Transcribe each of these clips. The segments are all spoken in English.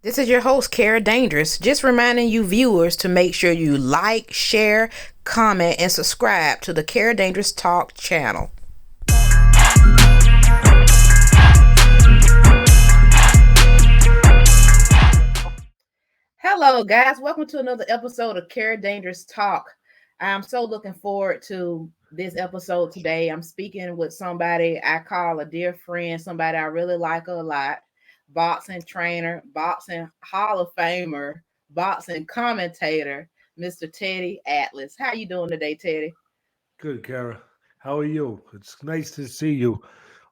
This is your host, Kera Dangerous, just reminding you viewers to make sure you like, share, comment, and subscribe to the Kera Dangerous Talk channel. Hello, guys. Welcome to another episode of Kera Dangerous Talk. I'm so looking forward to this episode today. I'm speaking with somebody I call a dear friend, somebody I really like a lot, boxing trainer, boxing Hall of Famer, boxing commentator, Mr. Teddy Atlas. How you doing today, Teddy? Good, Kara. How are you? It's nice to see you.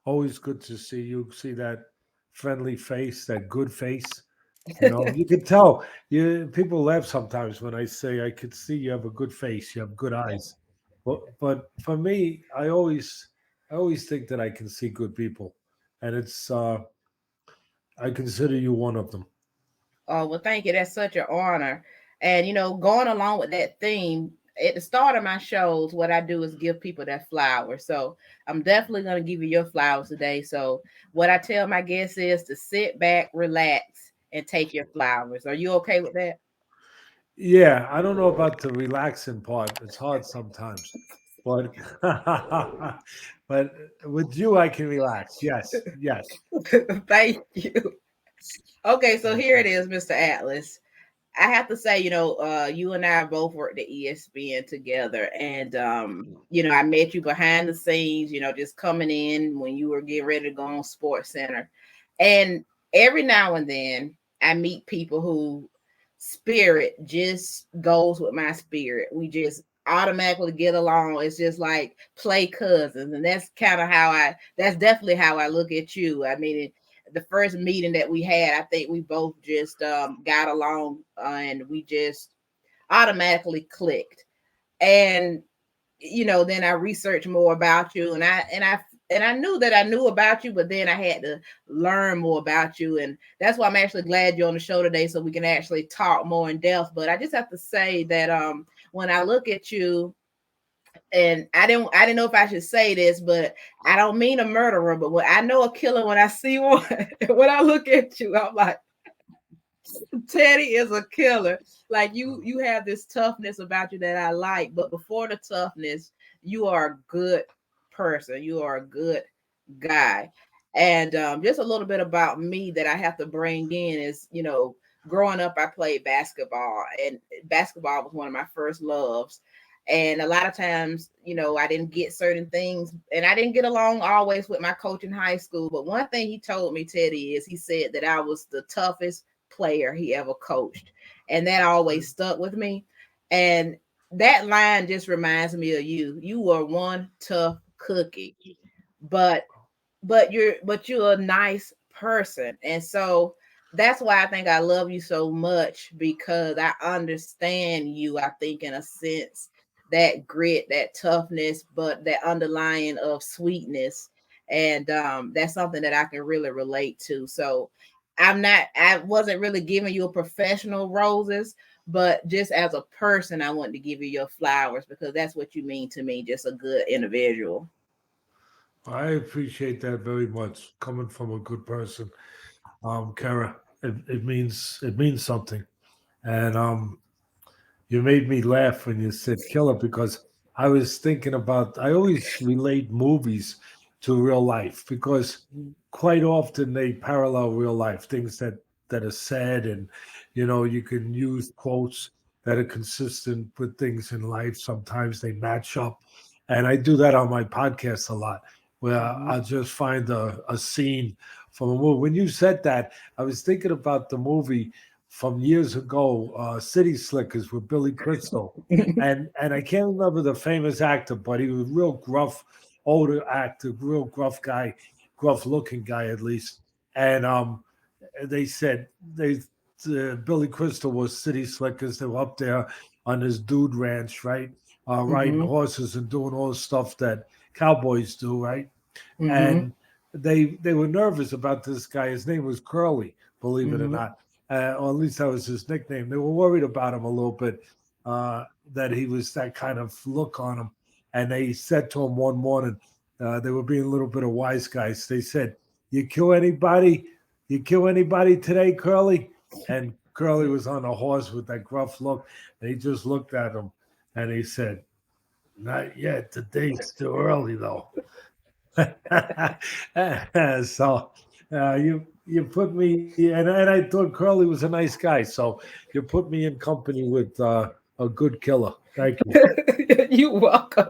Always good to see you. See that friendly face, that good face. You can tell. People laugh sometimes when I say I could see you have a good face, you have good eyes. But for me, I always think that I can see good people, and it's I consider you one of them. Oh, well, thank you. That's such an honor. And, going along with that theme, at the start of my shows, what I do is give people their flowers. So I'm definitely going to give you your flowers today. So, what I tell my guests is to sit back, relax, and take your flowers. Are you okay with that? Yeah, I don't know about the relaxing part. It's hard sometimes, but but with you, I can relax. Yes, yes. Thank you. Okay, so here it is, Mr. Atlas. I have to say, you and I both worked at ESPN together, and I met you behind the scenes, just coming in when you were getting ready to go on Sports Center, and every now and then I meet people who spirit just goes with my spirit. We just automatically get along. It's just like play cousins, and that's definitely how I look at you. I mean, the first meeting that we had, I think we both just got along and we just automatically clicked. And then I researched more about you, and I knew that I knew about you, but then I had to learn more about you, and that's why I'm actually glad you're on the show today, so we can actually talk more in depth. But I just have to say that when I look at you, and I didn't know if I should say this, but I don't mean a murderer, but I know a killer when I see one. When I look at you, I'm like, Teddy is a killer. Like you have this toughness about you that I like, but before the toughness, you are a good person. You are a good guy. And just a little bit about me that I have to bring in is, growing up, I played basketball, and basketball was one of my first loves. And a lot of times, I didn't get certain things, and I didn't get along always with my coach in high school. But one thing he told me, Teddy, is he said that I was the toughest player he ever coached. And that always stuck with me. And that line just reminds me of you. You were one tough cookie, but you're a nice person. And so that's why I think I love you so much, because I understand you, I think, in a sense, that grit, that toughness, but that underlying of sweetness. And that's something that I can really relate to. So I wasn't really giving you a professional roses, but just as a person, I wanted to give you your flowers because that's what you mean to me, just a good individual. I appreciate that very much, coming from a good person, Kara. It means something, and you made me laugh when you said killer because I was thinking about. I always relate movies to real life because quite often they parallel real life things that are said, and you can use quotes that are consistent with things in life. Sometimes they match up, and I do that on my podcast a lot, where Mhm. I'll just find a scene from a movie. When you said that, I was thinking about the movie from years ago, City Slickers with Billy Crystal, and I can't remember the famous actor, but he was a real gruff, older actor, real gruff guy, gruff looking guy at least. And they said Billy Crystal was City Slickers. They were up there on this dude ranch, right, riding Mhm. horses and doing all the stuff that cowboys do, right? Mhm. And they were nervous about this guy. His name was Curly, believe it or Mhm. not, or at least that was his nickname. They were worried about him a little bit, that he was that kind of look on him. And they said to him one morning, they were being a little bit of wise guys. They said, "You kill anybody? You kill anybody today, Curly?" And Curly was on a horse with that gruff look, and he just looked at him and he said, "Not yet. Today's too early, though." So you put me, and I thought Curly was a nice guy, so you put me in company with a good killer. Thank you. You welcome.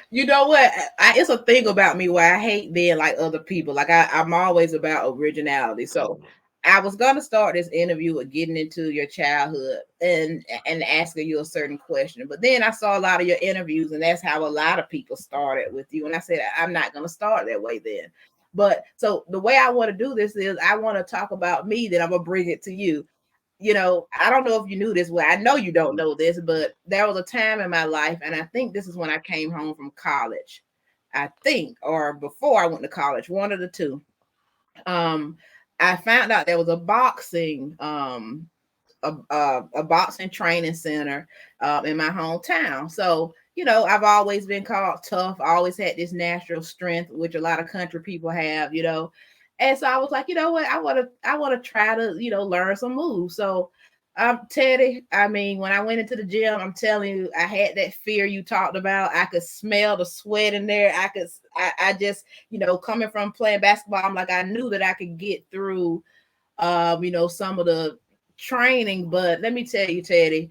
You know what? It's a thing about me where I hate being like other people. Like I'm always about originality. So I was gonna start this interview with getting into your childhood and asking you a certain question, but then I saw a lot of your interviews, and that's how a lot of people started with you. And I said I'm not gonna start that way then. But so the way I want to do this is I want to talk about me, then I'm gonna bring it to you. I don't know if you knew this. Well, I know you don't know this, but there was a time in my life, and I think this is when I came home from college. I think, or before I went to college, one of the two. Um, I found out there was a boxing training center in my hometown. So, I've always been called tough. I always had this natural strength, which a lot of country people have. And so I was like, you know what? I want to try to, learn some moves. So Teddy, I mean, when I went into the gym, I'm telling you, I had that fear you talked about. I could smell the sweat in there. I just, coming from playing basketball, I'm like, I knew that I could get through some of the training. But let me tell you, Teddy,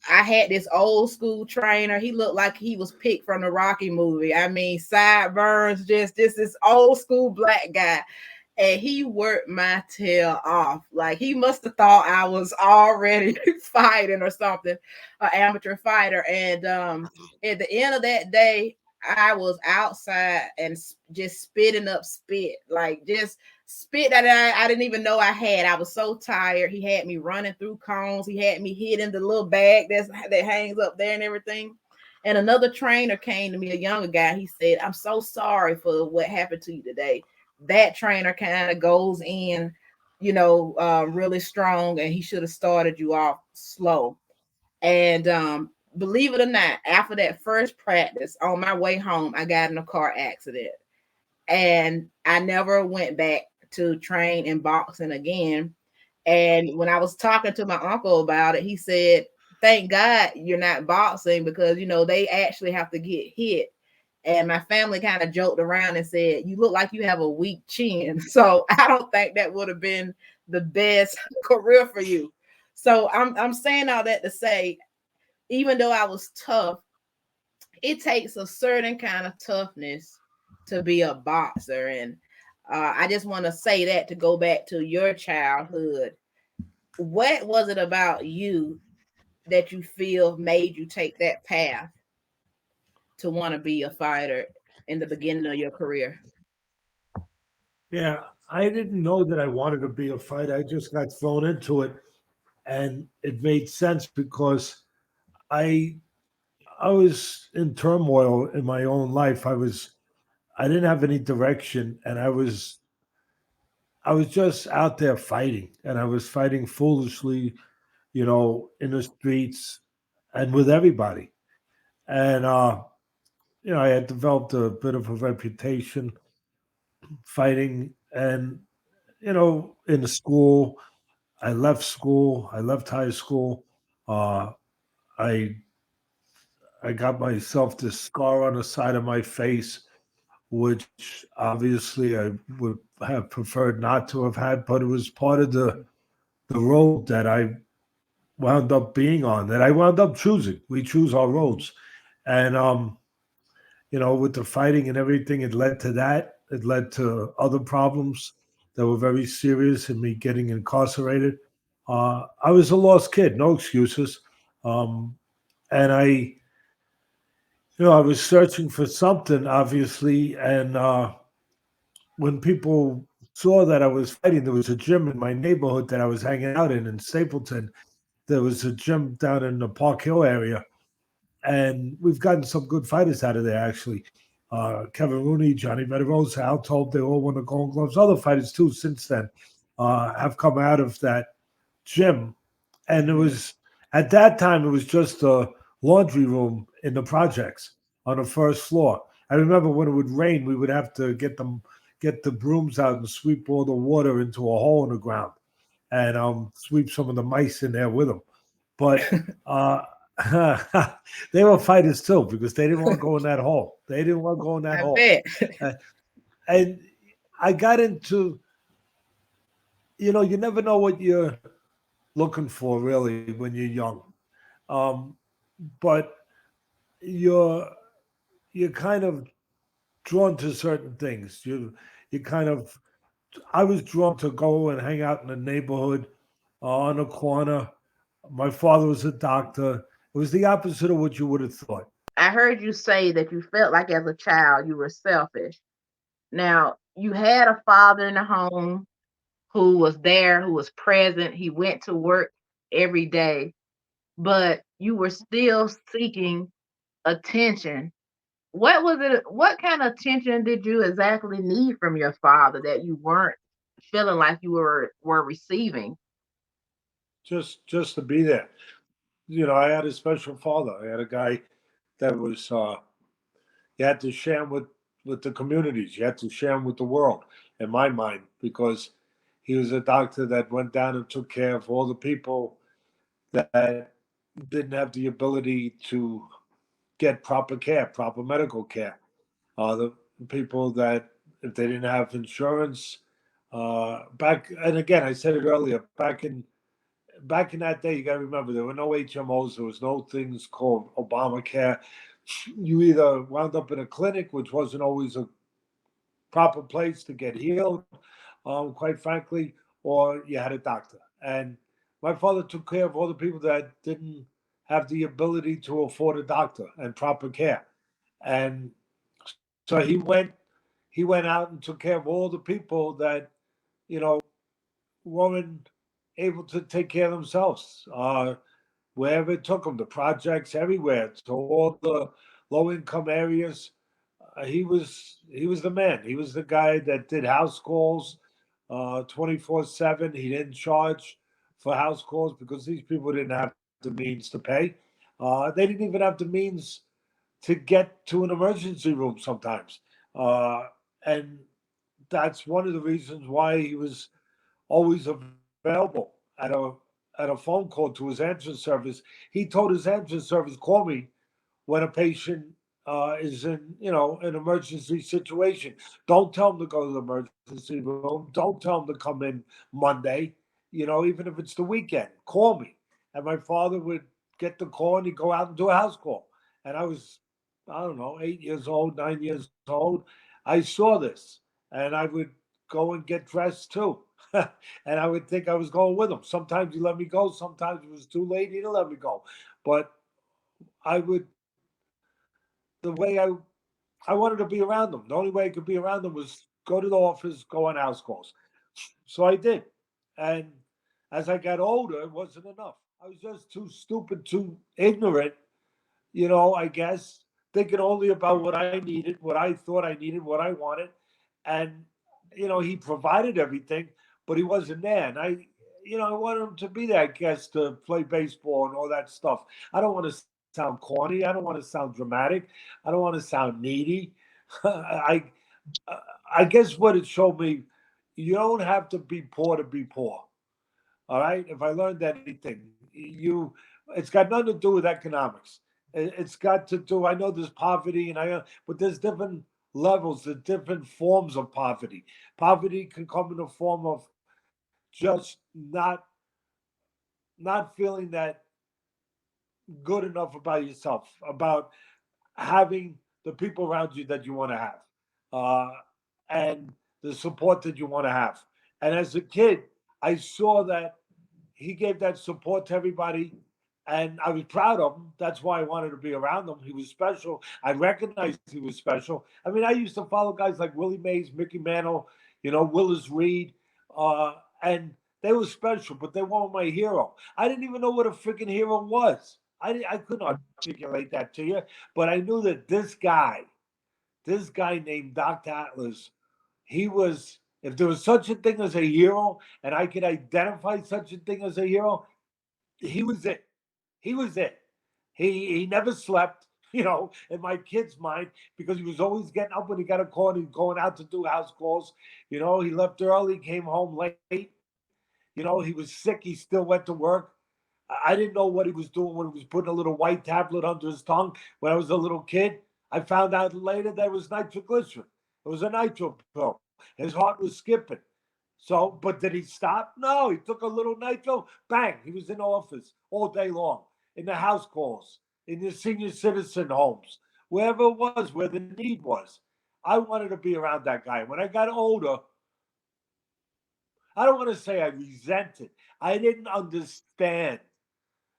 I had this old school trainer. He looked like he was picked from the Rocky movie. I mean, sideburns, just this old school black guy. And he worked my tail off. Like he must have thought I was already fighting or something, an amateur fighter. And at the end of that day, I was outside and just spitting up spit, like just spit that I didn't even know I had. I was so tired. He had me running through cones. He had me hitting the little bag that hangs up there and everything. And another trainer came to me, a younger guy. He said, "I'm so sorry for what happened to you today." That trainer kind of goes in, really strong, and he should have started you off slow. And believe it or not, after that first practice on my way home, I got in a car accident, and I never went back to train in boxing again. And when I was talking to my uncle about it, he said, "Thank God you're not boxing because they actually have to get hit." And my family kind of joked around and said, "You look like you have a weak chin." So I don't think that would have been the best career for you. So I'm saying all that to say, even though I was tough, it takes a certain kind of toughness to be a boxer. And I just want to say that to go back to your childhood. What was it about you that you feel made you take that path to want to be a fighter in the beginning of your career? Yeah, I didn't know that I wanted to be a fighter. I just got thrown into it, and it made sense because I I was in turmoil in my own life. I didn't have any direction, and I was just out there fighting, and I was fighting foolishly, in the streets and with everybody. And I had developed a bit of a reputation fighting, and in the school, I left school. I left high school. Uh, I I got myself this scar on the side of my face, which obviously I would have preferred not to have had, but it was part of the road that I wound up being on, that I wound up choosing. We choose our roads, and with the fighting and everything, it led to that. It led to other problems that were very serious, and me getting incarcerated. I was a lost kid, no excuses, and I was searching for something, obviously, and when people saw that I was fighting, there was a gym in my neighborhood that I was hanging out in Stapleton. There was a gym down in the Park Hill area, and we've gotten some good fighters out of there, actually. Kevin Rooney, Johnny Meadows, Al Told, they all won the Golden Gloves. Other fighters, too, since then have come out of that gym. And it was, at that time, it was just a laundry room in the projects on the first floor. I remember when it would rain, we would have to get the brooms out and sweep all the water into a hole in the ground. and sweep some of the mice in there with him. But they were fighters too because they didn't want to go in that hole. They didn't want to go in that I hole. bet. Uh, and I got into, you never know what you're looking for really when you're young. Um, but you're you're kind of drawn to certain things. You kind of I was drawn to go and hang out in the neighborhood on a corner. My father was a doctor. It was the opposite of what you would have thought. I heard you say that you felt like as a child you were selfish. Now, you had a father in the home who was there, who was present. He went to work every day, but you were still seeking attention. What was it? What kind of attention did you exactly need from your father that you weren't feeling like you were receiving? Just to be there. I had a special father. I had a guy that was you had to share him with the communities. You had to share him with the world, in my mind, because he was a doctor that went down and took care of all the people that didn't have the ability to get proper care, proper medical care. The people that if they didn't have insurance, back and again, I said it earlier, back in that day, you got to remember there were no HMOs, there was no things called Obamacare. You either wound up in a clinic, which wasn't always a proper place to get healed, quite frankly, or you had a doctor. And my father took care of all the people that didn't have the ability to afford a doctor and proper care. And so he went out and took care of all the people that, you know, weren't able to take care of themselves. Wherever it took him, the projects everywhere, to all the low income areas. He was the man. He was the guy that did house calls 24/7. He didn't charge for house calls because these people didn't have the means to pay. They didn't even have the means to get to an emergency room sometimes. Uh, and that's one of the reasons why he was always available at a phone call to his answering service. He told his answering service, call me when a patient is in, an emergency situation. Don't tell them to go to the emergency room. Don't tell them to come in Monday. Even if it's the weekend, call me. And my father would get the call and he'd go out and do a house call. And I don't know, 8 years old, 9 years old. I saw this, and I would go and get dressed too. And I would think I was going with him. Sometimes he let me go. Sometimes it was too late. He didn't let me go. But I would the way I wanted to be around them. The only way I could be around them was go to the office, go on house calls. So I did. And as I got older, it wasn't enough. I was just too stupid, too ignorant, I guess, thinking only about what I needed, what I thought I needed, what I wanted. And, he provided everything, but he wasn't there. And I wanted him to be there, I guess, to play baseball and all that stuff. I don't want to sound corny. I don't want to sound dramatic. I don't want to sound needy. I, I guess what it showed me, you don't have to be poor to be poor. All right. If I learned anything, it's got nothing to do with economics. It's got to do. I know there's poverty, but there's different levels, there's different forms of poverty. Poverty can come in the form of just not feeling that good enough about yourself, about having the people around you that you want to have, uh, and the support that you want to have. And as a kid, I saw that he gave that support to everybody, and I was proud of him. That's why I wanted to be around him. He was special. I recognized he was special. I mean, I used to follow guys like Willie Mays, Mickey Mantle, Willis Reed, and they were special, but they weren't my hero. I didn't even know what a freaking hero was. I couldn't articulate that to you, but I knew that this guy named Dr. Atlas, he was, if there was such a thing as a hero, and I could identify such a thing as a hero, he was it. He was it. He never slept, in my kid's mind, because he was always getting up when he got a call and he's going out to do house calls. He left early, came home late. He was sick. He still went to work. I didn't know what he was doing when he was putting a little white tablet under his tongue when I was a little kid. I found out later that it was nitroglycerin. It was a nitro pill. His heart was skipping. So, but did he stop? No, he took a little nitro, bang, he was in office all day long, in the house calls, in the senior citizen homes, wherever it was, where the need was. I wanted to be around that guy. When I got older, I don't want to say I resented. I didn't understand.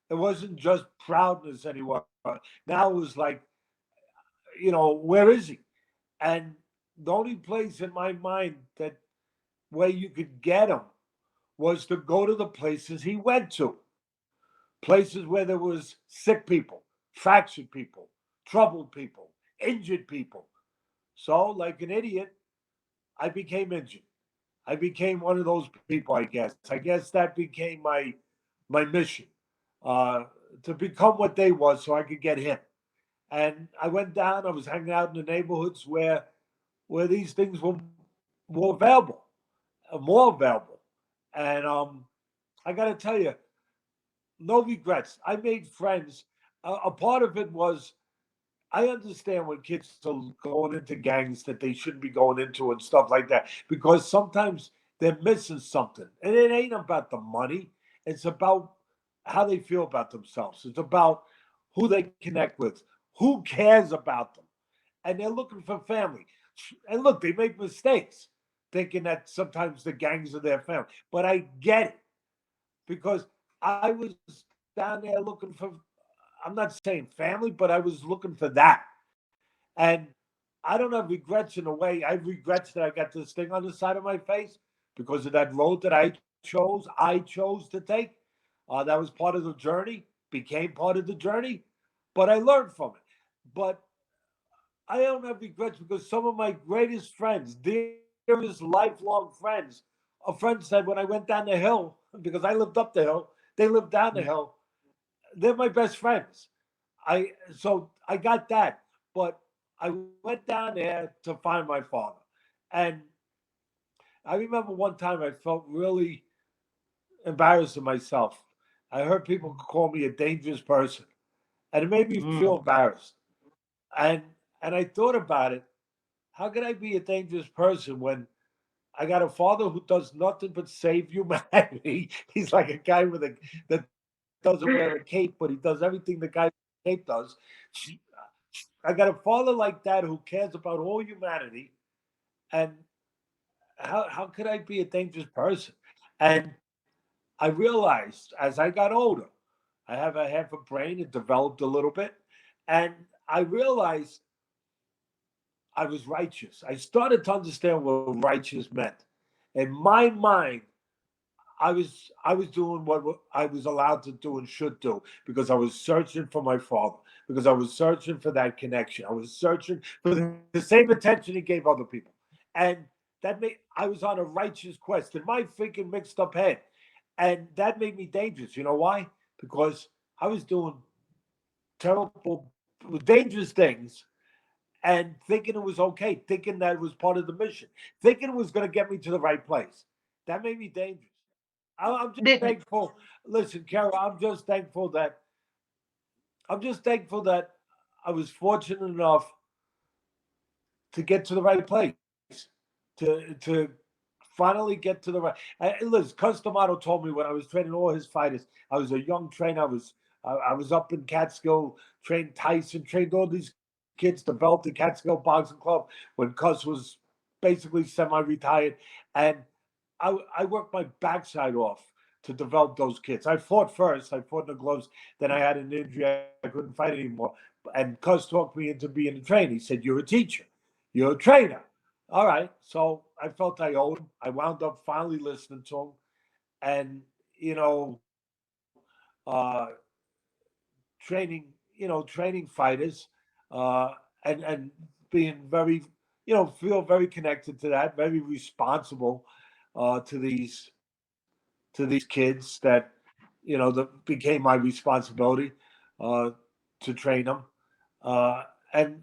It wasn't just proudness anymore. Now it was like, where is he? And the only place in my mind that where you could get him was to go to the places he went to, places where there was sick people, fractured people, troubled people, injured people. So, like an idiot, I became injured. I became one of those people, I guess. I guess that became my mission, uh, to become what they was so I could get him. And I went down, I was hanging out in the neighborhoods where these things were more available, more available. And I got to tell you, no regrets. I made friends. A part of it was I understand when kids are going into gangs that they shouldn't be going into and stuff like that because sometimes they're missing something. And it ain't about the money, it's about how they feel about themselves. It's about who they connect with, who cares about them. And they're looking for family. And look, they make mistakes thinking that sometimes the gangs are their family. But I get it because I was down there looking for, I'm not saying family, but I was looking for that. And I don't have regrets in a way. I have regrets that I got this thing on the side of my face because of that road that I chose to take. That was part of the journey, became part of the journey, but I learned from it. But I don't have regrets because some of my greatest friends, dearest lifelong friends, a friend said when I went down the hill, because I lived up the hill, they lived down the hill, they're my best friends. I got that, but I went down there to find my father, and I remember one time I felt really embarrassed of myself. I heard people call me a dangerous person, and it made me feel embarrassed. And and I thought about it. How can I be a dangerous person when I got a father who does nothing but save humanity? He's like a guy that doesn't wear a cape, but he does everything the guy with a cape does. I got a father like that who cares about all humanity, and how could I be a dangerous person? And I realized as I got older, I have a half a brain. It developed a little bit, and I realized I was righteous. I started to understand what righteous meant. In my mind, I was doing what I was allowed to do and should do because I was searching for my father, because I was searching for that connection. I was searching for the same attention he gave other people. And that made I was on a righteous quest in my freaking mixed up head. And that made me dangerous. You know why? Because I was doing terrible, dangerous things and thinking it was okay, thinking that it was part of the mission, thinking it was going to get me to the right place. That made me dangerous. I'm just Did thankful. Listen, Carol, I'm just thankful that I was fortunate enough to get to the right place, to finally get to the right. Listen, Customato told me when I was training all his fighters, I was a young trainer. I was up in Catskill, trained Tyson, trained all these kids, developed the Catskill Boxing Club when Cus was basically semi-retired, and I worked my backside off to develop those kids. I fought first. I fought in the gloves. Then I had an injury. I couldn't fight anymore. And Cuz talked me into being a trainer. He said, "You're a teacher. You're a trainer." All right. So I felt I owed him. I wound up finally listening to him, and you know, uh, training fighters, uh, and being very, feel very connected to that, very responsible to these kids that that became my responsibility uh, to train them, and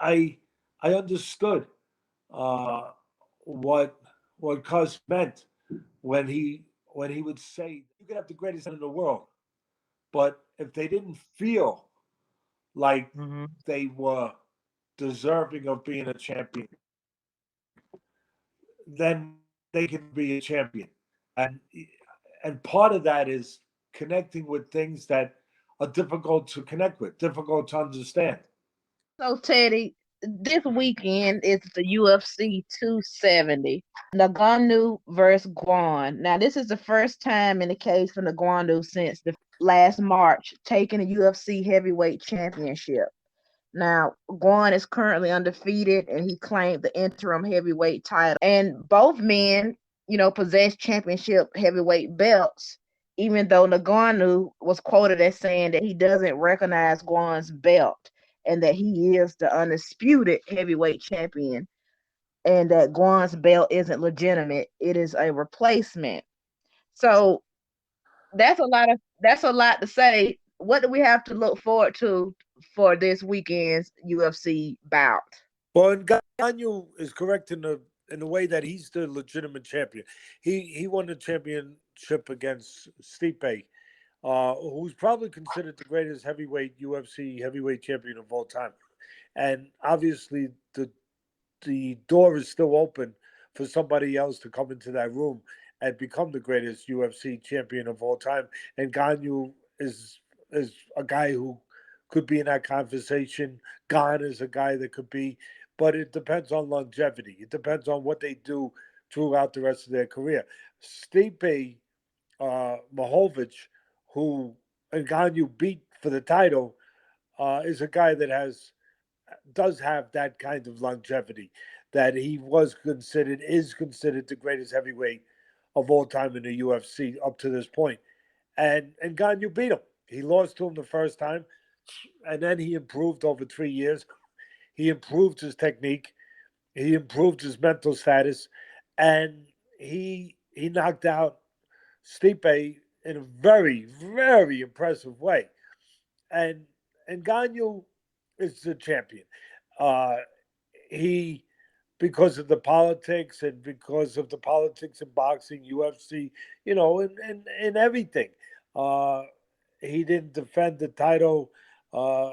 I I understood uh, what what Cuz meant when he when he would say, "You could have the greatest in the world, but if they didn't feel like Mhm. they were deserving of being a champion, then they can never be a champion." And part of that is connecting with things that are difficult to connect with, difficult to understand. So Teddy, this weekend is the UFC 270. Ngannou versus Guan. Now, this is the first time in the case for Ngannou since the last March taking the UFC heavyweight championship. Now, Guan is currently undefeated and he claimed the interim heavyweight title. And both men, possess championship heavyweight belts, even though Ngannou was quoted as saying that he doesn't recognize Guan's belt and that he is the undisputed heavyweight champion and that Guan's belt isn't legitimate. It is a replacement. So that's a lot to say. What do we have to look forward to for this weekend's UFC bout? Well, Ngannou is correct in the way that he's the legitimate champion. He won the championship against Stipe, who's probably considered the greatest heavyweight UFC heavyweight champion of all time. And obviously, the door is still open for somebody else to come into that room and become the greatest UFC champion of all time. And Gane is a guy who could be in that conversation. Gane is a guy that could be, but it depends on longevity. It depends on what they do throughout the rest of their career. Stipe Mihovic, who Ngannou beat for the title, is a guy that does have that kind of longevity, that he is considered the greatest heavyweight of all time in the UFC up to this point. And Gane beat him. He lost to him the first time, and then he improved over 3 years. He improved his technique. He improved his mental status, and he knocked out Stipe in a very, very impressive way. And Ngannou is the champion. Uh, he, because of the politics and because of the politics in boxing, UFC, and everything. Uh, he didn't defend the title. Uh,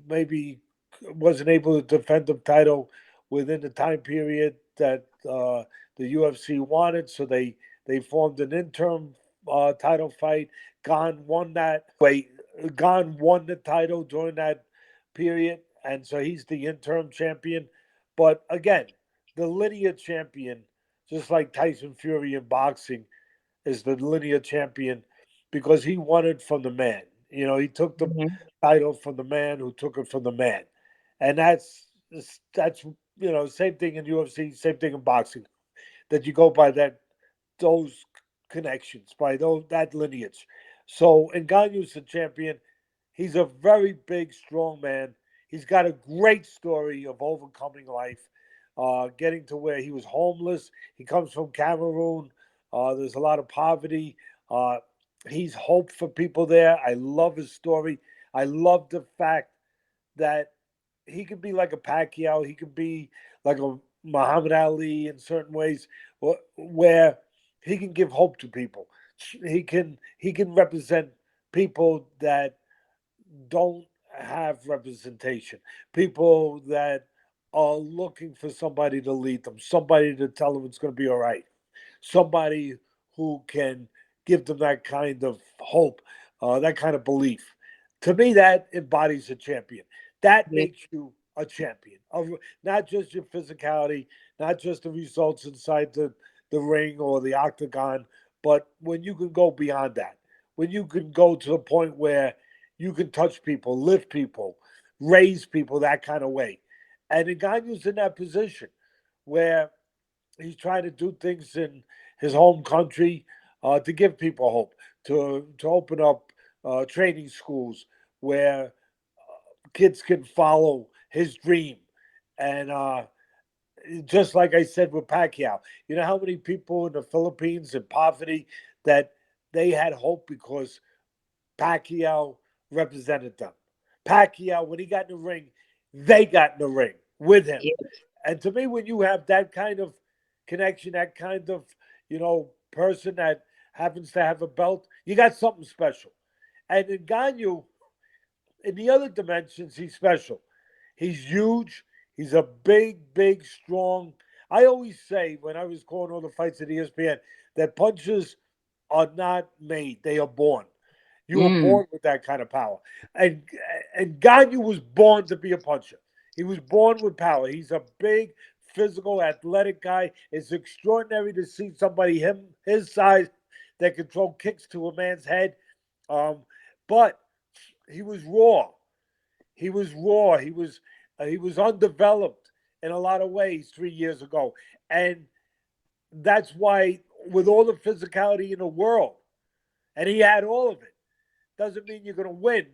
maybe wasn't able to defend the title within the time period that the UFC wanted, so they formed an interim title fight. Gane won that. Wait, Gane won the title during that period, and so he's the interim champion. But again, the linear champion, just like Tyson Fury in boxing, is the linear champion because he won it from the man. He took the Mhm. title from the man who took it from the man, and that's same thing in UFC, same thing in boxing. That you go by those connections, by that lineage. So Ngannou's the champion. He's a very big, strong man. He's got a great story of overcoming life, getting to where he was homeless. He comes from Cameroon. There's a lot of poverty. Uh, he's hope for people there. I love his story. I love the fact that he could be like a Pacquiao. He could be like a Muhammad Ali in certain ways, where he can give hope to people. He can represent people that don't have representation, people that are looking for somebody to lead them, somebody to tell them it's going to be all right, somebody who can give them that kind of hope, that kind of belief. To me, that embodies a champion. That Yeah. makes you a champion of not just your physicality, not just the results inside the ring or the octagon, but when you can go beyond that, when you can go to the point where you can touch people, lift people, raise people that kind of way. And Ngannou's in that position where he's trying to do things in his home country to give people hope, to open up training schools where kids can follow his dream. And just like I said with Pacquiao, you know how many people in the Philippines in poverty that they had hope because Pacquiao represented them. Pacquiao, when he got in the ring, they got in the ring with him. Yeah. And to me, when you have that kind of connection, that kind of person that happens to have a belt, you got something special. And Ngannou, in the other dimensions, he's special. He's huge. He's a big, strong. I always say when I was calling all the fights at ESPN that punches are not made; they are born. You were Mm. born with that kind of power, and and Gane was born to be a puncher. He was born with power. He's a big, physical, athletic guy. It's extraordinary to see somebody his size that can throw kicks to a man's head. But he was raw. He was raw. He was undeveloped in a lot of ways 3 years ago, and that's why with all the physicality in the world, and he had all of it, doesn't mean you're going to win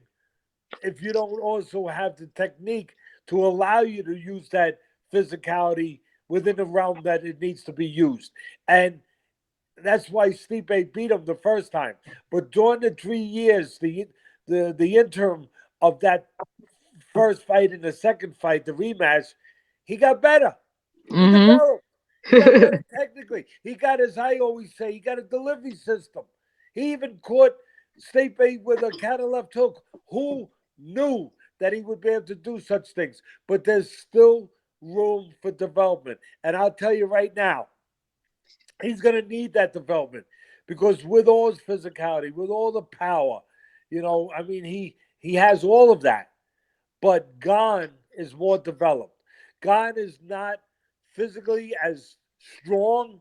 if you don't also have the technique to allow you to use that physicality within the realm that it needs to be used. And that's why Stipe beat him the first time. But during the 3 years, the interim of that first fight and the second fight, the rematch, he got better. He Mm-hmm. developed. He got better technically. He got, as I always say, he got a delivery system. He even caught Stipe with a counter left hook. Who knew that he would be able to do such things? But there's still room for development. And I'll tell you right now, he's going to need that development because with all his physicality, with all the power, I mean, he has all of that. But Gane is more developed. Gane is not physically as strong.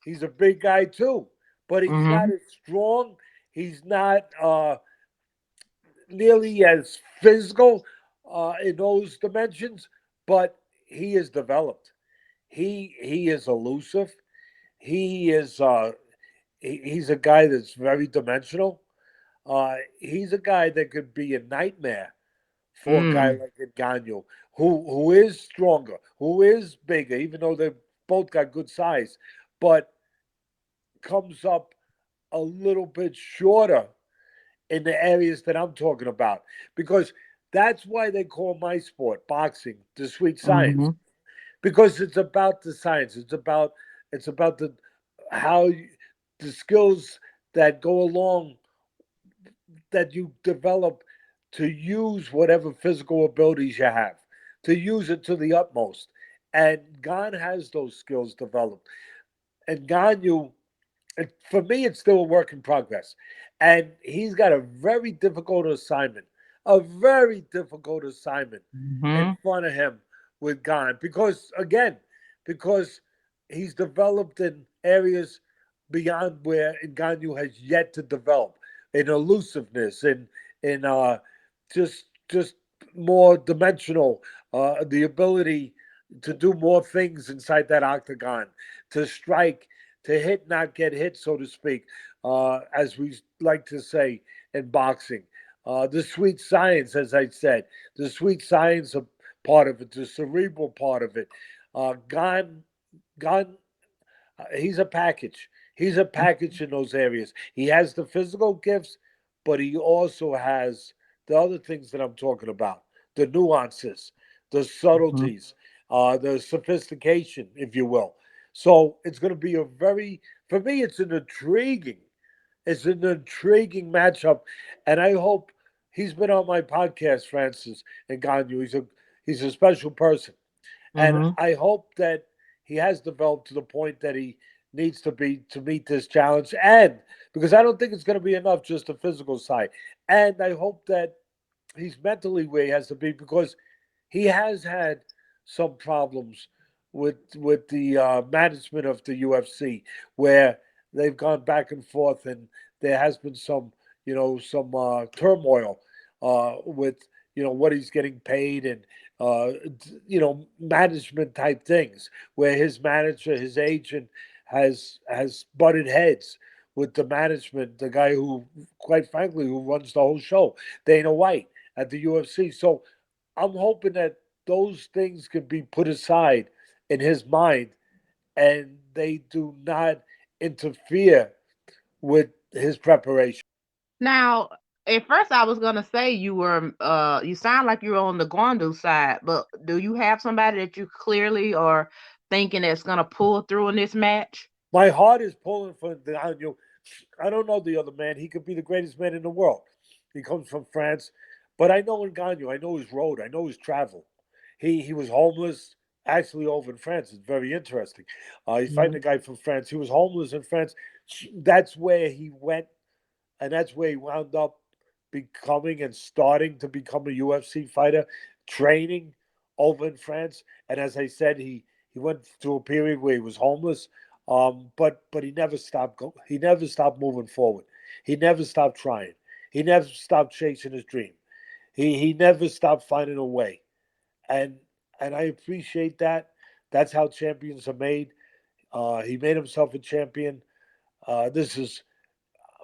He's a big guy too, but he's not Mm-hmm. as strong. He's not nearly as physical in those dimensions, but he is developed. He is elusive. He is he's a guy that's very dimensional. He's a guy that could be a nightmare for a guy Mm. like Ngannou, who is stronger, who is bigger, even though they both got good size, but comes up a little bit shorter in the areas that I'm talking about. Because that's why they call my sport, boxing, the sweet science. Mm-hmm. Because it's about the science. It's about the how you, the skills that go along that you develop to use whatever physical abilities you have, to use it to the utmost. And Gane has those skills developed. And Gane, for me, it's still a work in progress. And he's got a very difficult assignment in Mm-hmm. front of him with Gane. Because he's developed in areas beyond where Ngannou has yet to develop in elusiveness and in just more dimensional, the ability to do more things inside that octagon, to strike, to hit, not get hit, so to speak, as we like to say in boxing. The sweet science, as I said, the sweet science of part of it, the cerebral part of it. Gone, he's a package. He's a package in those areas. He has the physical gifts, but he also has the other things that I'm talking about, the nuances, the Mm-hmm. subtleties, the sophistication, if you will. So it's going to be for me, it's an intriguing matchup. And I hope he's been on my podcast, Francis Ngannou. He's a special person. And Mm-hmm. I hope that he has developed to the point that he needs to be to meet this challenge. And because I don't think it's going to be enough just the physical side. And I hope that he's mentally where he has to be because he has had some problems with the management of the UFC where they've gone back and forth and there has been some turmoil with what he's getting paid and management type things where his manager, his agent has butted heads with the management, the guy who, quite frankly, who runs the whole show, Dana White at the UFC. So I'm hoping that those things can be put aside in his mind and they do not interfere with his preparation. Now, at first I was gonna say you sound like you're on the Gwandu side, but do you have somebody that you clearly are thinking that's gonna pull through in this match? My heart is pulling for Ngannou I don't know the other man. He could be the greatest man in the world. He comes from France, but I know Ngannou. I know his road. I know his travel. He was homeless actually over in France. It's very interesting. He's fighting a guy from France. He was homeless in France. That's where he went, and that's where he wound up becoming and starting to become a UFC fighter, training over in France. And as I said, he went through a period where he was homeless, but he never stopped. He never stopped moving forward. He never stopped trying. He never stopped chasing his dream. He never stopped finding a way, and I appreciate that. That's how champions are made. He made himself a champion. This is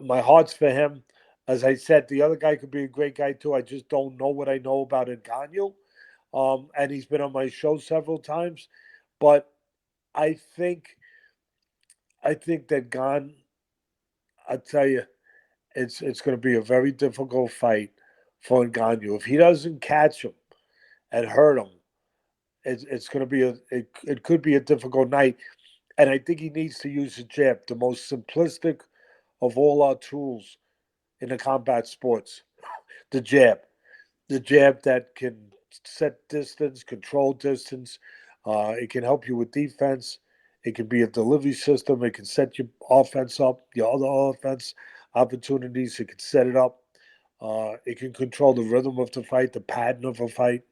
my heart's for him. As I said, the other guy could be a great guy too. I just don't know what I know about Ngannou. And he's been on my show several times. But I think that Gane, I tell you, it's going to be a very difficult fight for Ngannou. If he doesn't catch him and hurt him, it's going to be it could be a difficult night. And I think he needs to use the jab, the most simplistic of all our tools in the combat sports. The jab. The jab that can set distance, control distance. It can help you with defense. It can be a delivery system. It can set your offense up, your other offense opportunities. It can set it up. It can control the rhythm of the fight, the pattern of a fight.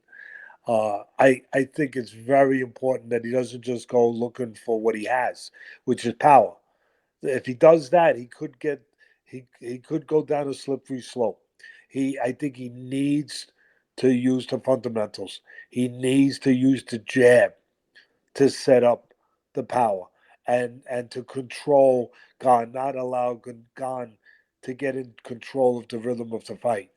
I think it's very important that he doesn't just go looking for what he has, which is power. If he does that, he could go down a slippery slope. I think he needs to use the fundamentals. He needs to use the jab to set up the power and to control Gane, not allow Gane to get in control of the rhythm of the fight.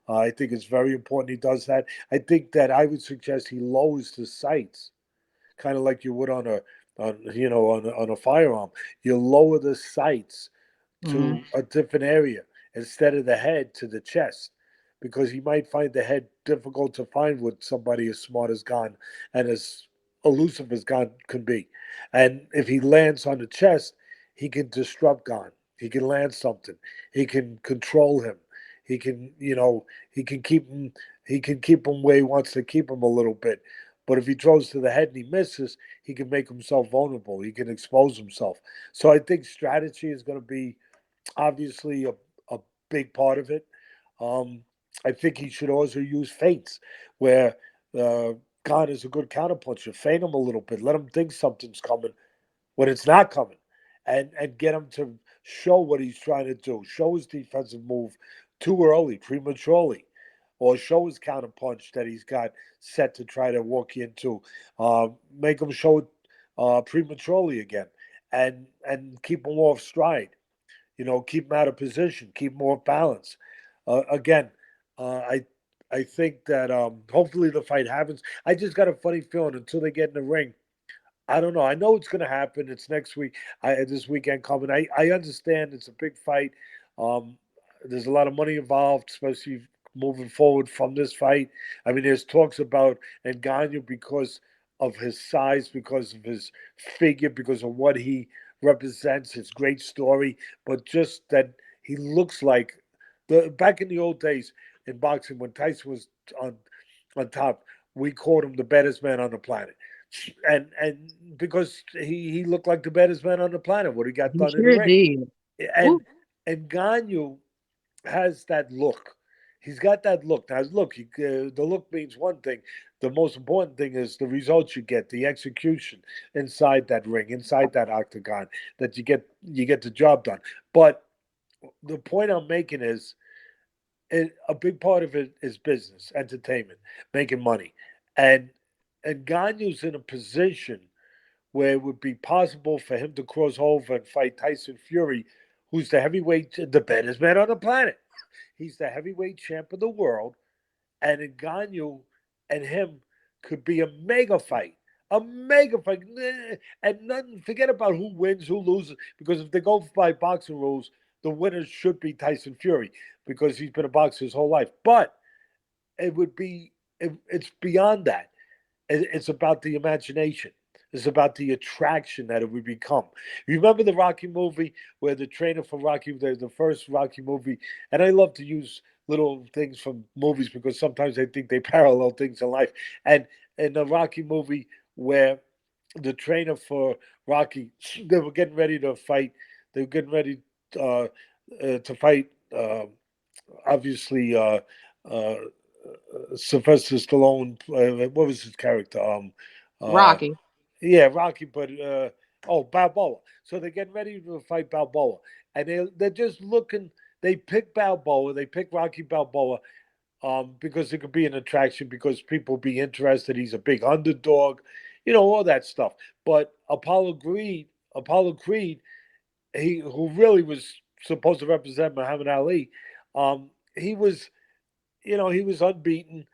I think it's very important he does that. I think that I would suggest he lowers the sights, kind of like you would on a firearm. You lower the sights to a different area instead of the head to the chest, because he might find the head difficult to find with somebody as smart as Gane and as elusive as Gane can be. And if he lands on the chest, he can disrupt Gane. He can land something. He can control him. He can, he can keep him. He can keep him where he wants to keep him a little bit. But if he throws to the head and he misses, he can make himself vulnerable. He can expose himself. So I think strategy is going to be obviously a big part of it. Um, I think he should also use feints where Khan is a good counterpuncher. Feint him a little bit. Let him think something's coming when it's not coming, and get him to show what he's trying to do. Show his defensive move too early, prematurely, or show his counterpunch that he's got set to try to walk into. Make him show it prematurely again, and keep him off stride. Keep him out of position, keep him off balance. Again, I think that hopefully the fight happens. I just got a funny feeling until they get in the ring. I don't know. I know it's going to happen. It's next week. This weekend coming. I understand it's a big fight. Um, there's a lot of money involved, especially moving forward from this fight. I mean, there's talks about Ngannou because of his size, because of his figure, because of what he represents, his great story, but just that he looks like back in the old days in boxing when Tyson was on top, we called him the baddest man on the planet, and because he looked like the baddest man on the planet, what he got He done in the sure ring, did. and Woo. and Ganu has that look. He's got that look. Now, look, the look means one thing. The most important thing is the results you get, the execution inside that ring, inside that octagon, that you get the job done. But the point I'm making is, a big part of it is business, entertainment, making money, and Ganyu's in a position where it would be possible for him to cross over and fight Tyson Fury, who's the baddest man on the planet. He's the heavyweight champ of the world, and Ngannou and him could be a mega fight. A mega fight. And nothing, forget about who wins, who loses, because if they go by boxing rules, the winner should be Tyson Fury because he's been a boxer his whole life. But it's beyond that. It's about the imagination. It's about the attraction that it would become. You remember the Rocky movie where the trainer for Rocky, the first Rocky movie, and I love to use little things from movies because sometimes I think they parallel things in life. And in the Rocky movie where the trainer for Rocky, they were getting ready to fight. They were getting ready uh, to fight. Obviously, uh, Sylvester Stallone. What was his character? Uh, Rocky. yeah, Rocky. But Balboa. So they're getting ready to fight Balboa, and they're just looking. They pick Balboa. They pick Rocky Balboa because it could be an attraction because people be interested. He's a big underdog, all that stuff. But Apollo Creed, he who really was supposed to represent Muhammad Ali, he was, he was unbeaten,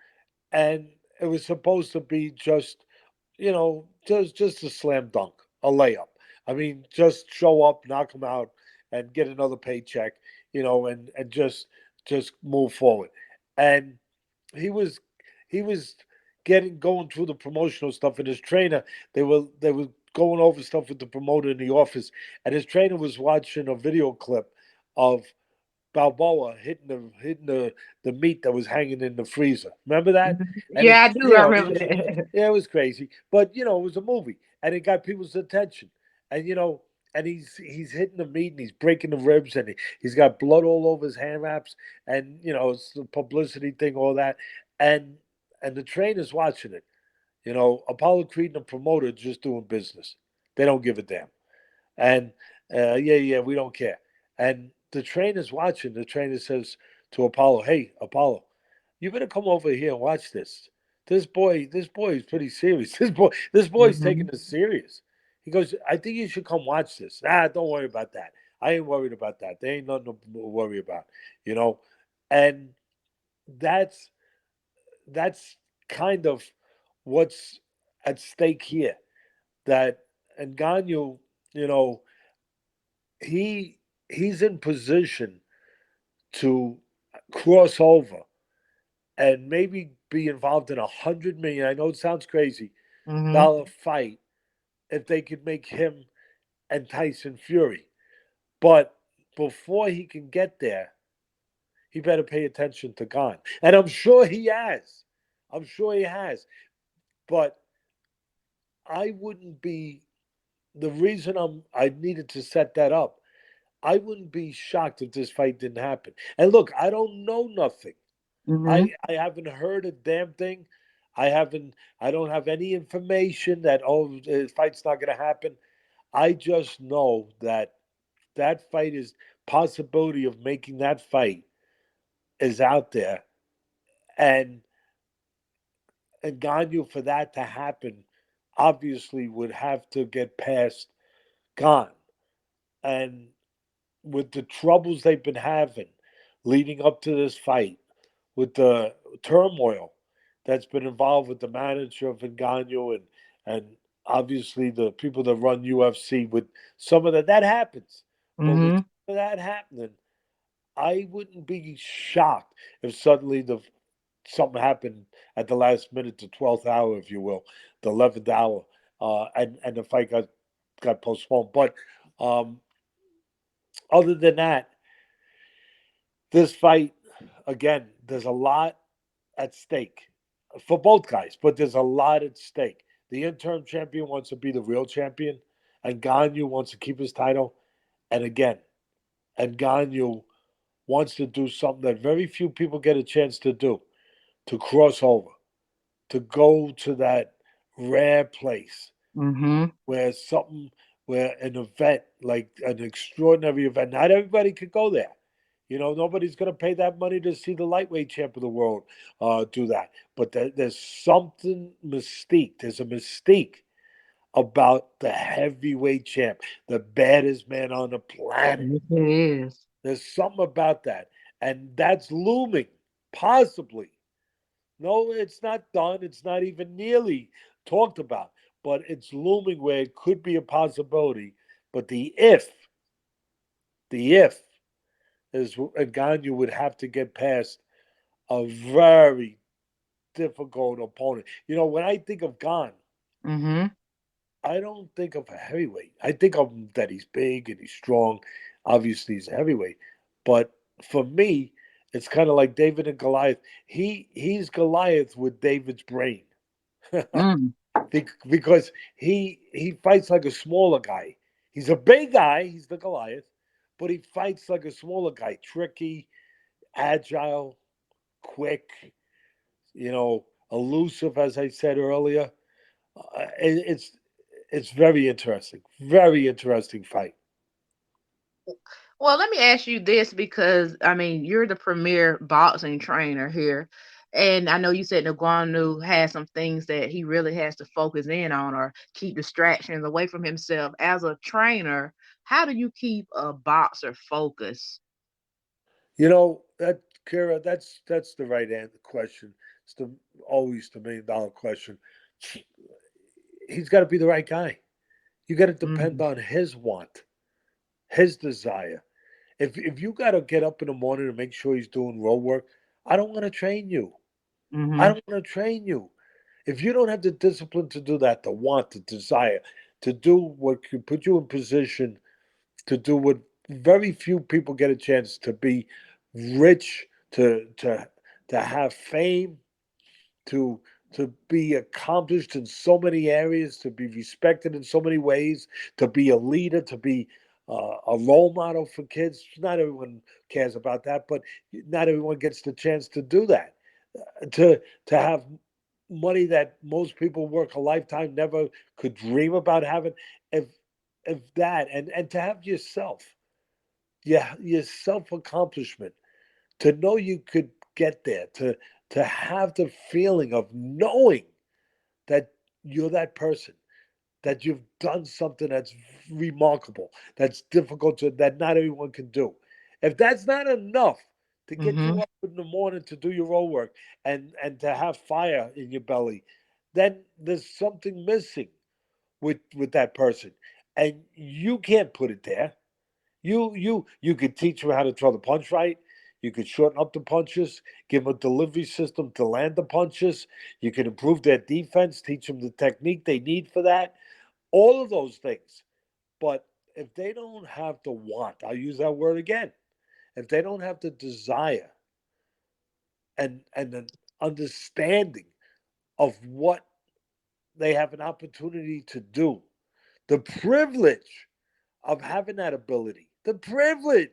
and it was supposed to be just, just a slam dunk, a layup. I mean, just show up, knock him out, and get another paycheck, and just move forward. And he was he was going through the promotional stuff, and his trainer, they were going over stuff with the promoter in the office, and his trainer was watching a video clip of Balboa hitting the meat that was hanging in the freezer. Remember that? And Yeah, I it's do. I remember that. yeah, it was crazy, but it was a movie, and it got people's attention, and and he's hitting the meat and he's breaking the ribs and he's got blood all over his hand wraps, and it's the publicity thing, all that, and the trainer's watching it. Apollo Creed and the promoter just doing business. They don't give a damn. And yeah, we don't care. And the trainer's watching. The trainer says to Apollo, "Hey, Apollo, you better come over here and watch this. This boy is pretty serious. This boy's taking Hmm. this serious." He goes, "I think you should come watch this." "Ah, don't worry about that. I ain't worried about that. There ain't nothing to worry about, you know." And that's that's kind of what's at stake here. That Ngannou, you know, he's in position to cross over and maybe be involved in $100 million. I know it sounds crazy, Hmm. dollar fight if they could make him and Tyson Fury. But before he can get there, he better pay attention to Gane. And I'm sure he has. I'm sure he has. But I wouldn't be the reason I needed to set that up. I wouldn't be shocked if this fight didn't happen. And look, I don't know nothing. Hmm. I haven't heard a damn thing. I don't have any information that the fight's not going to happen. I just know that that fight is possibility of making that fight is out there, and Ngannou for that to happen obviously would have to get past Gane. And with the troubles they've been having leading up to this fight, with the turmoil that's been involved with the manager of Ngannou and obviously the people that run UFC, with some of that happens. But with Hmm. some of that happening, I wouldn't be shocked if suddenly the something happened at the last minute, the 12th hour, if you will, the 11th hour, and the fight got postponed. But um, other than that, this fight, again, there's a lot at stake for both guys, but there's a lot at stake. The interim champion wants to be the real champion, and Ngannou wants to keep his title. And again, Ngannou wants to do something that very few people get a chance to do, to cross over, to go to that rare place Hmm. where something, where an event, like an extraordinary event, not everybody could go there. Nobody's going to pay that money to see the lightweight champ of the world do that. But there's something mystique. There's a mystique about the heavyweight champ, the baddest man on the planet. Yes, it is. There's something about that. And that's looming, possibly. No, it's not done. It's not even nearly talked about, but it's looming where it could be a possibility. But the if is Ngannou would have to get past a very difficult opponent. When I think of Gane, Hmm. I don't think of a heavyweight. I think of him that he's big and he's strong. Obviously, he's a heavyweight. But for me, it's kind of like David and Goliath. He's Goliath with David's brain. Mm, Because he fights like a smaller guy. He's a big guy. He's the Goliath, but he fights like a smaller guy. Tricky, agile, quick. Elusive, as I said earlier. It's very interesting. Very interesting fight. well, let me ask you this because I mean you're the premier boxing trainer here, and I know you said Ngannou has some things that he really has to focus in on or keep distractions away from himself. As a trainer, how do you keep a boxer focused? That Kara, that's the right question. It's always the $1 million question. He's got to be the right guy. You got to depend Mm-hmm. on his want, his desire. If you got to get up in the morning and make sure he's doing road work, I don't want to train you. I Mm-hmm. don't want to train you. If you don't have the discipline to do that, the want, the desire, to do what can put you in position to do what very few people get a chance to be rich, to have fame, to to be accomplished in so many areas, to be respected in so many ways, to be a leader, to be a role model for kids. Not everyone cares about that, but not everyone gets the chance to do that. To have money that most people work a lifetime never could dream about having. If if that and to have yourself, yeah, your self accomplishment, to know you could get there, to have the feeling of knowing that you're that person, that you've done something that's remarkable, that's difficult that not everyone can do. If that's not enough to get you Mm-hmm. up in the morning to do your own work and to have fire in your belly, then there's something missing with that person, and you can't put it there. You could teach them how to throw the punch right. You could shorten up the punches, give them a delivery system to land the punches. You can improve their defense, teach them the technique they need for that. All of those things. But if they don't have the want, I'll use that word again. If they don't have the desire and an understanding of what they have an opportunity to do, the privilege of having that ability, the privilege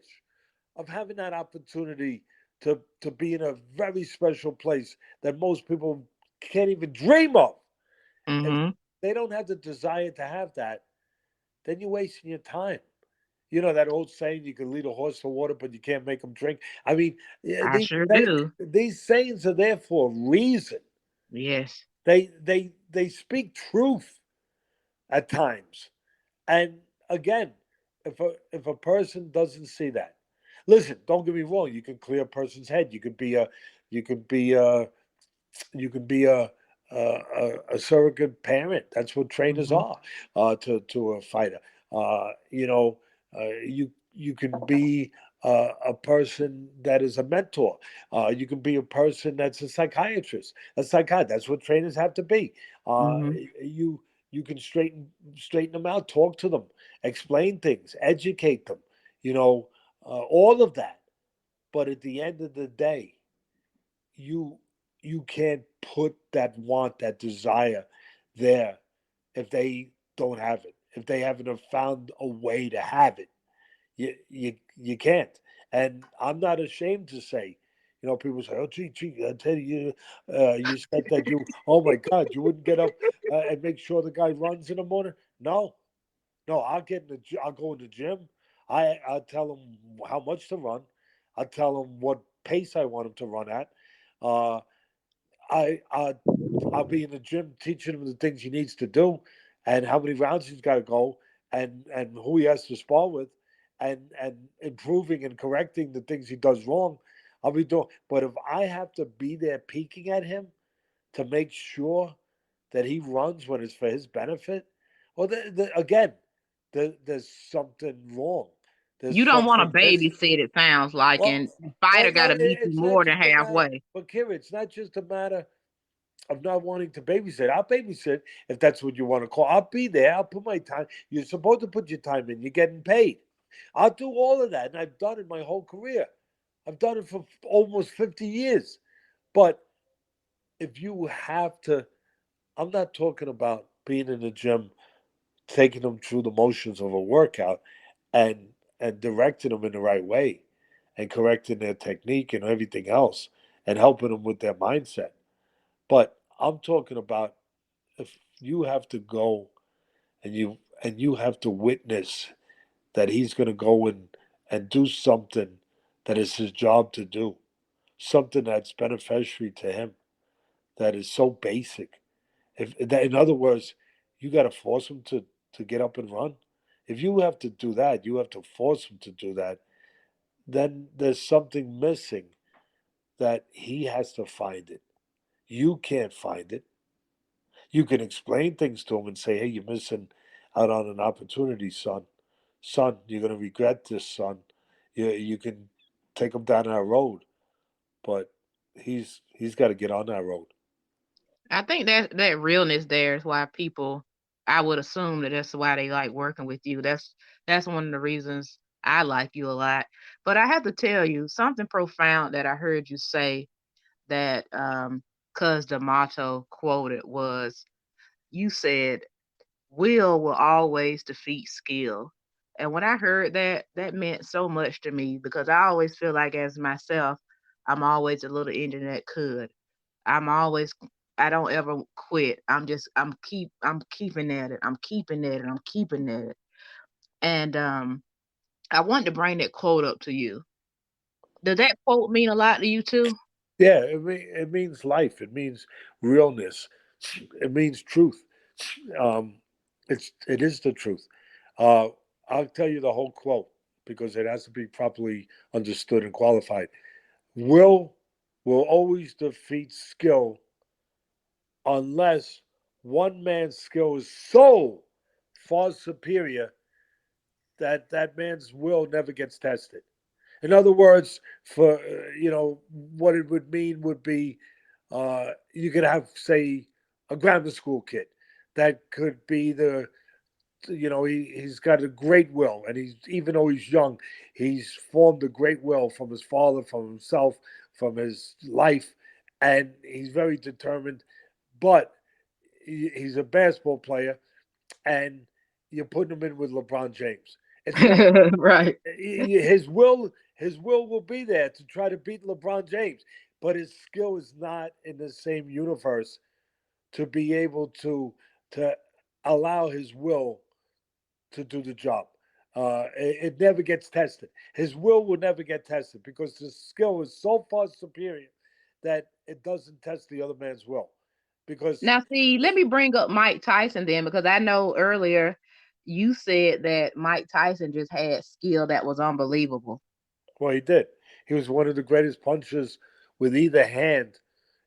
of having that opportunity to be in a very special place that most people can't even dream of. If Mm-hmm. they don't have the desire to have that, then you're wasting your time. You know that old saying, you can lead a horse to water, but you can't make him drink. I mean, I sure do. these sayings are there for a reason. Yes. They speak truth at times. And again, if a person doesn't see that, listen, don't get me wrong. You can clear a person's head. You could be a, you could be a surrogate parent. That's what trainers Mm-hmm. are to a fighter. You can be a person that is a mentor. You can be a person that's a psychiatrist. A psychiatrist. That's what trainers have to be. Uh, Mm-hmm. you you can straighten them out, talk to them, explain things, educate them. All of that. But at the end of the day, you you can't put that want, that desire there if they don't have it. If they haven't have found a way to have it, you can't. And I'm not ashamed to say, people say, "Oh, gee, I tell you, you said that you, oh my God, you wouldn't get up and make sure the guy runs in the morning." No, no, I'll go in the gym. I'll tell him how much to run. I'll tell him what pace I want him to run at. Uh, I'll be in the gym teaching him the things he needs to do, and how many rounds he's got to go, and who he has to spar with, and improving and correcting the things he does wrong. I'll be doing. But if I have to be there peeking at him to make sure that he runs when it's for his benefit, well, again, there's something wrong. There's You don't want something to missing. babysit, it sounds like, Well, and the fighter well, got no, to meet you it's not more than just a matter. halfway. But Kira, it's not just a matter. of not wanting to babysit. I'll babysit if that's what you want to call. I'll be there. I'll put my time. You're supposed to put your time in. You're getting paid. I'll do all of that, and I've done it my whole career. I've done it for almost 50 years. But if you have to, I'm not talking about being in the gym, taking them through the motions of a workout, and directing them in the right way, and correcting their technique and everything else, and helping them with their mindset. But I'm talking about if you have to go and you have to witness that he's going to go and do something that is his job to do, something that's beneficiary to him, that is so basic. If that, in other words, you got to force him to get up and run. If you have to do that, you have to force him to do that. Then there's something missing that he has to find it. You can't find it. You can explain things to him and say, hey, you're missing out on an opportunity, son. Son, you're going to regret this, son. You can take him down that road, but he's got to get on that road. I think that realness there is why people. I would assume that that's why they like working with you. That's one of the reasons I like you a lot. But I have to tell you something profound that I heard you say that cuz the motto quoted was you said will always defeat skill. And when I heard that, that meant so much to me because I always feel like as myself, I'm always a little engine that could. I'm always I don't ever quit. I'm keeping at it. I'm keeping at it. I'm keeping at it. And I wanted to bring that quote up to you. Does that quote mean a lot to you too? Yeah, it means life. It means realness. It means truth. Um, it is the truth. Uh, I'll tell you the whole quote because it has to be properly understood and qualified. Will will always defeat skill unless one man's skill is so far superior that that man's will never gets tested. In other words, for what it would mean would be you could have, say, a grammar school kid that could be he's got a great will, and he's, even though he's young, he's formed a great will from his father, from himself, from his life, and he's very determined. But he's a basketball player, and you're putting him in with LeBron James. It's not Right. his will be there to try to beat LeBron James, but his skill is not in the same universe to be able to allow his will to do the job. It never gets tested. His will never get tested because his skill is so far superior that it doesn't test the other man's will. Because Now, see, let me bring up Mike Tyson then, because I know earlier you said that Mike Tyson just had skill that was unbelievable. well, he did. He was one of the greatest punchers with either hand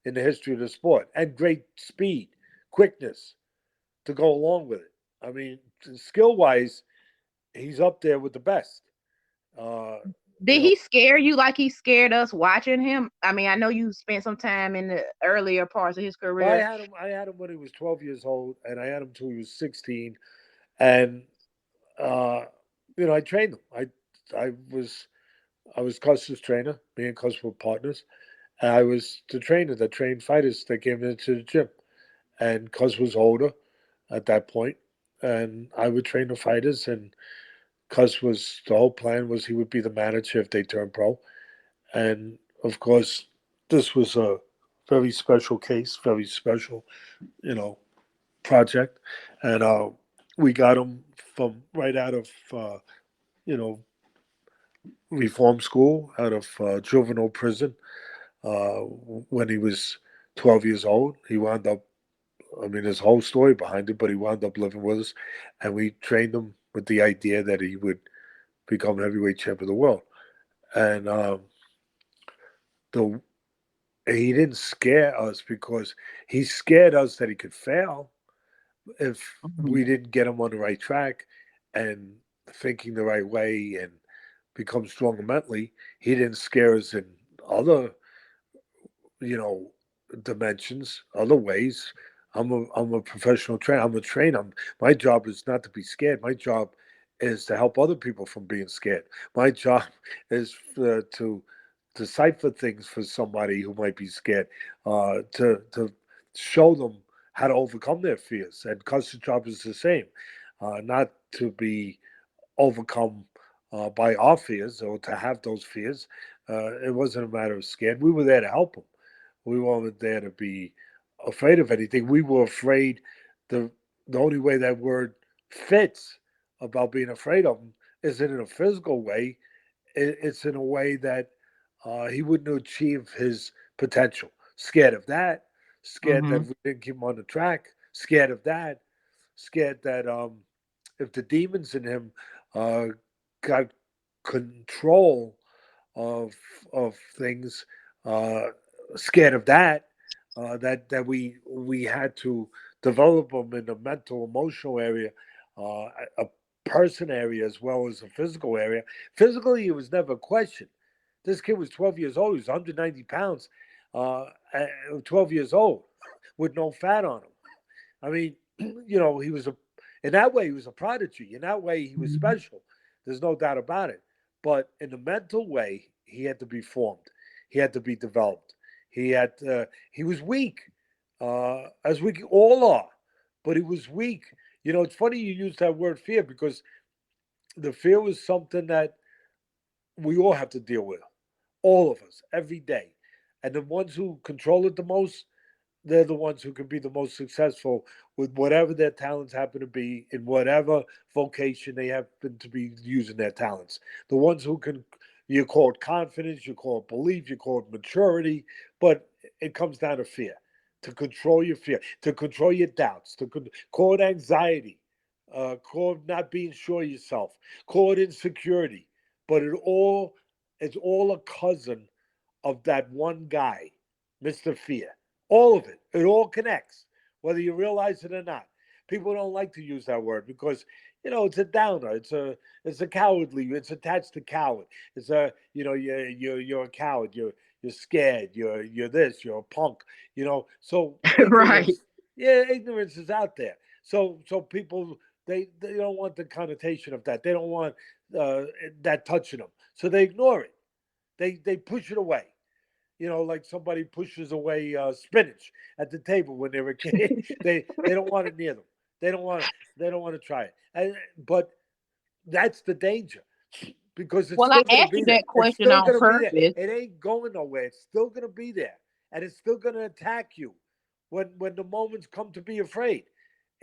in the history of the sport, and great speed, quickness to go along with it. I mean, skill wise, he's up there with the best. Uh, Did you know, he scare you like he scared us watching him? I mean, I know you spent some time in the earlier parts of his well, I career. had him. I had him when he was 12 years old, and I had him till he was 16. And uh, I trained him. I was I was Cus's trainer. Me and Cus were partners. And I was the trainer that trained fighters that came into the gym. And Cus was older at that point, and I would train the fighters. And Cus was the whole plan was he would be the manager if they turned pro. And of course, this was a very special case, very special, you know, project. And we got him from right out of you know reform school, out of juvenile prison. When he was 12 years old, he wound up. I mean, there's a whole story behind it, but he wound up living with us, and we trained him with the idea that he would become heavyweight champ of the world. And the he didn't scare us because he scared us that he could fail if Mhm. we didn't get him on the right track and thinking the right way and become stronger mentally. He didn't scare us in other, you know, dimensions, other ways. I'm a professional trainer. I'm a trainer. My job is not to be scared. My job is to help other people from being scared. My job is to decipher things for somebody who might be scared, to show them how to overcome their fears. And Custard's job is the same, not to be overcome by our fears or to have those fears. It wasn't a matter of scared. We were there to help them. We weren't there to be afraid of anything. We were afraid. The the only way that word fits about being afraid of him isn't in a physical way. It's in a way that he wouldn't achieve his potential. Scared of that. Scared that Mm-hmm. we didn't keep him on the track. Scared of that. Scared that if the demons in him uh, got control of things, uh, scared of that, that we had to develop them in the mental emotional area, a person area as well as a physical area. Physically, it was never a question. This kid was 12 years old. He was 190 pounds, at 12 years old, with no fat on him. I mean, he was in that way, he was a prodigy. In that way, he was Mm-hmm. special. There's no doubt about it. But in the mental way, he had to be formed. He had to be developed. He was weak, as we all are, but he was weak. It's funny you use that word fear because the fear was something that we all have to deal with, all of us, every day. And the ones who control it the most, they're the ones who can be the most successful with whatever their talents happen to be in whatever vocation they happen to be using their talents. The ones who can, you call it confidence, you call it belief, you call it maturity, but it comes down to fear. To control your fear, to control your doubts, call it anxiety, call it not being sure of yourself, call it insecurity. But it's all a cousin of that one guy, Mr. Fear. All of it. It all connects, whether you realize it or not. People don't like to use that word because it's a downer. It's a cowardly. It's attached to coward. It's you're a coward. You're scared. You're this. You're a punk. So Right. ignorance. Yeah, ignorance is out there. So people they don't want the connotation of that. They don't want uh, that touching them. So they ignore it. They push it away. Like somebody pushes away spinach at the table when they're a kid. They don't want it near them. They don't want they don't want to try it. But that's the danger because it's Well, I still going to asked be you there. that It's question still on going to be there. purpose. It ain't going nowhere. It's still going to be there, and it's still going to attack you when the moments come to be afraid.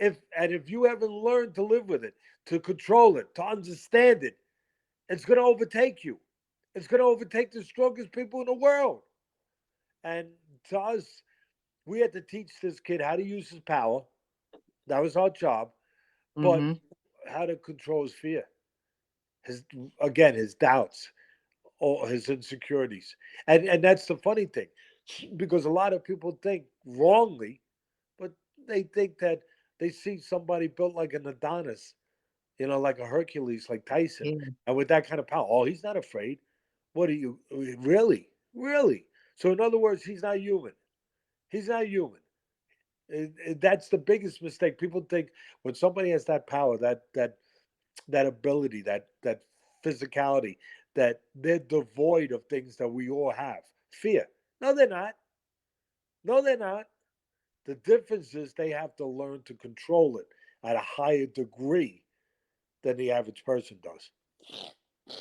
If you haven't learned to live with it, to control it, to understand it, it's going to overtake you. It's going to overtake the strongest people in the world. And to us, we had to teach this kid how to use his power. That was our job. But Mm-hmm. how to control his fear, his again, his doubts, or his insecurities. And that's the funny thing, because a lot of people think wrongly, but they think that they see somebody built like an Adonis, like a Hercules, like Tyson, Yeah. and with that kind of power. Oh, he's not afraid. What are you really? Really? So in other words, he's not human. He's not human. That's the biggest mistake. People think when somebody has that power, that ability, that physicality, that they're devoid of things that we all have. Fear. No, they're not. No, they're not. The difference is they have to learn to control it at a higher degree than the average person does.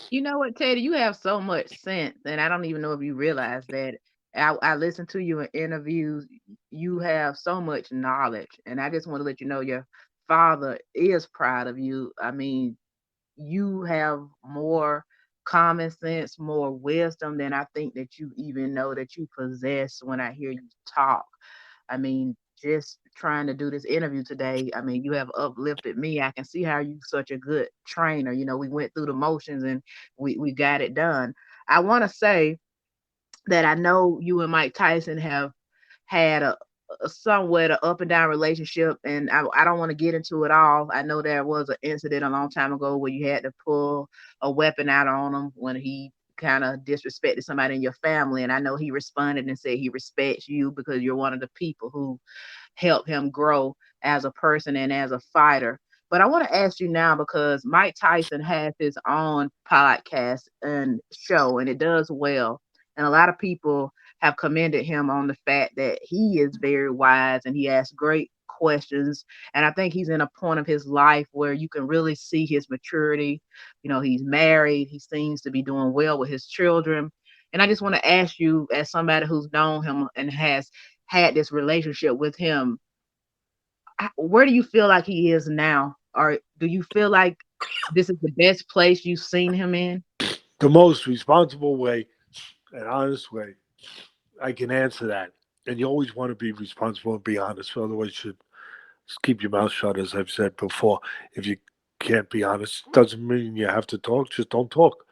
You know what, Teddy? You have so much sense, and I don't even know if you realize that. I listen to you in interviews. You have so much knowledge, and I just want to let you know your father is proud of you. I mean, you have more common sense, more wisdom than I think that you even know that you possess when I hear you talk. I mean, just trying to do this interview today, I mean, you have uplifted me. I can see how you such a good trainer. We went through the motions and we got it done. I want to say that I know you and Mike Tyson have had a somewhat a up and down relationship, and I don't want to get into it all. I know there was an incident a long time ago where you had to pull a weapon out on him when he kind of disrespected somebody in your family. And I know he responded and said he respects you because you're one of the people who help him grow as a person and as a fighter. But I want to ask you now because Mike Tyson has his own podcast and show, and it does well. And a lot of people have commended him on the fact that he is very wise and he asks great questions. And I think he's in a point of his life where you can really see his maturity. You know, he's married, he seems to be doing well with his children. And I just want to ask you, as somebody who's known him and has had this relationship with him, where do you feel like he is now? Or do you feel like this is the best place you've seen him in? The most responsible way and honest way I can answer that. And you always want to be responsible and be honest. Otherwise, you should just keep your mouth shut, as I've said before. If you can't be honest, doesn't mean you have to talk. Just don't talk.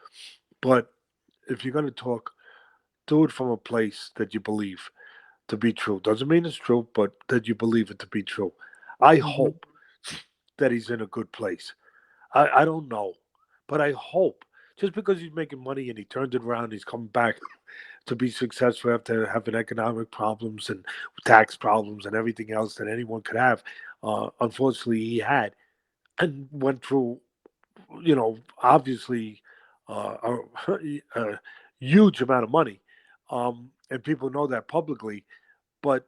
But if you're going to talk, do it from a place that you believe to be true. Doesn't mean it's true, but that you believe it to be true. I Mhm. hope that he's in a good place. I don't know, but I hope. Just because he's making money and he turned it around, he's coming back to be successful after having economic problems and tax problems and everything else that anyone could have. Unfortunately, he had and went through, obviously a huge amount of money. And people know that publicly. But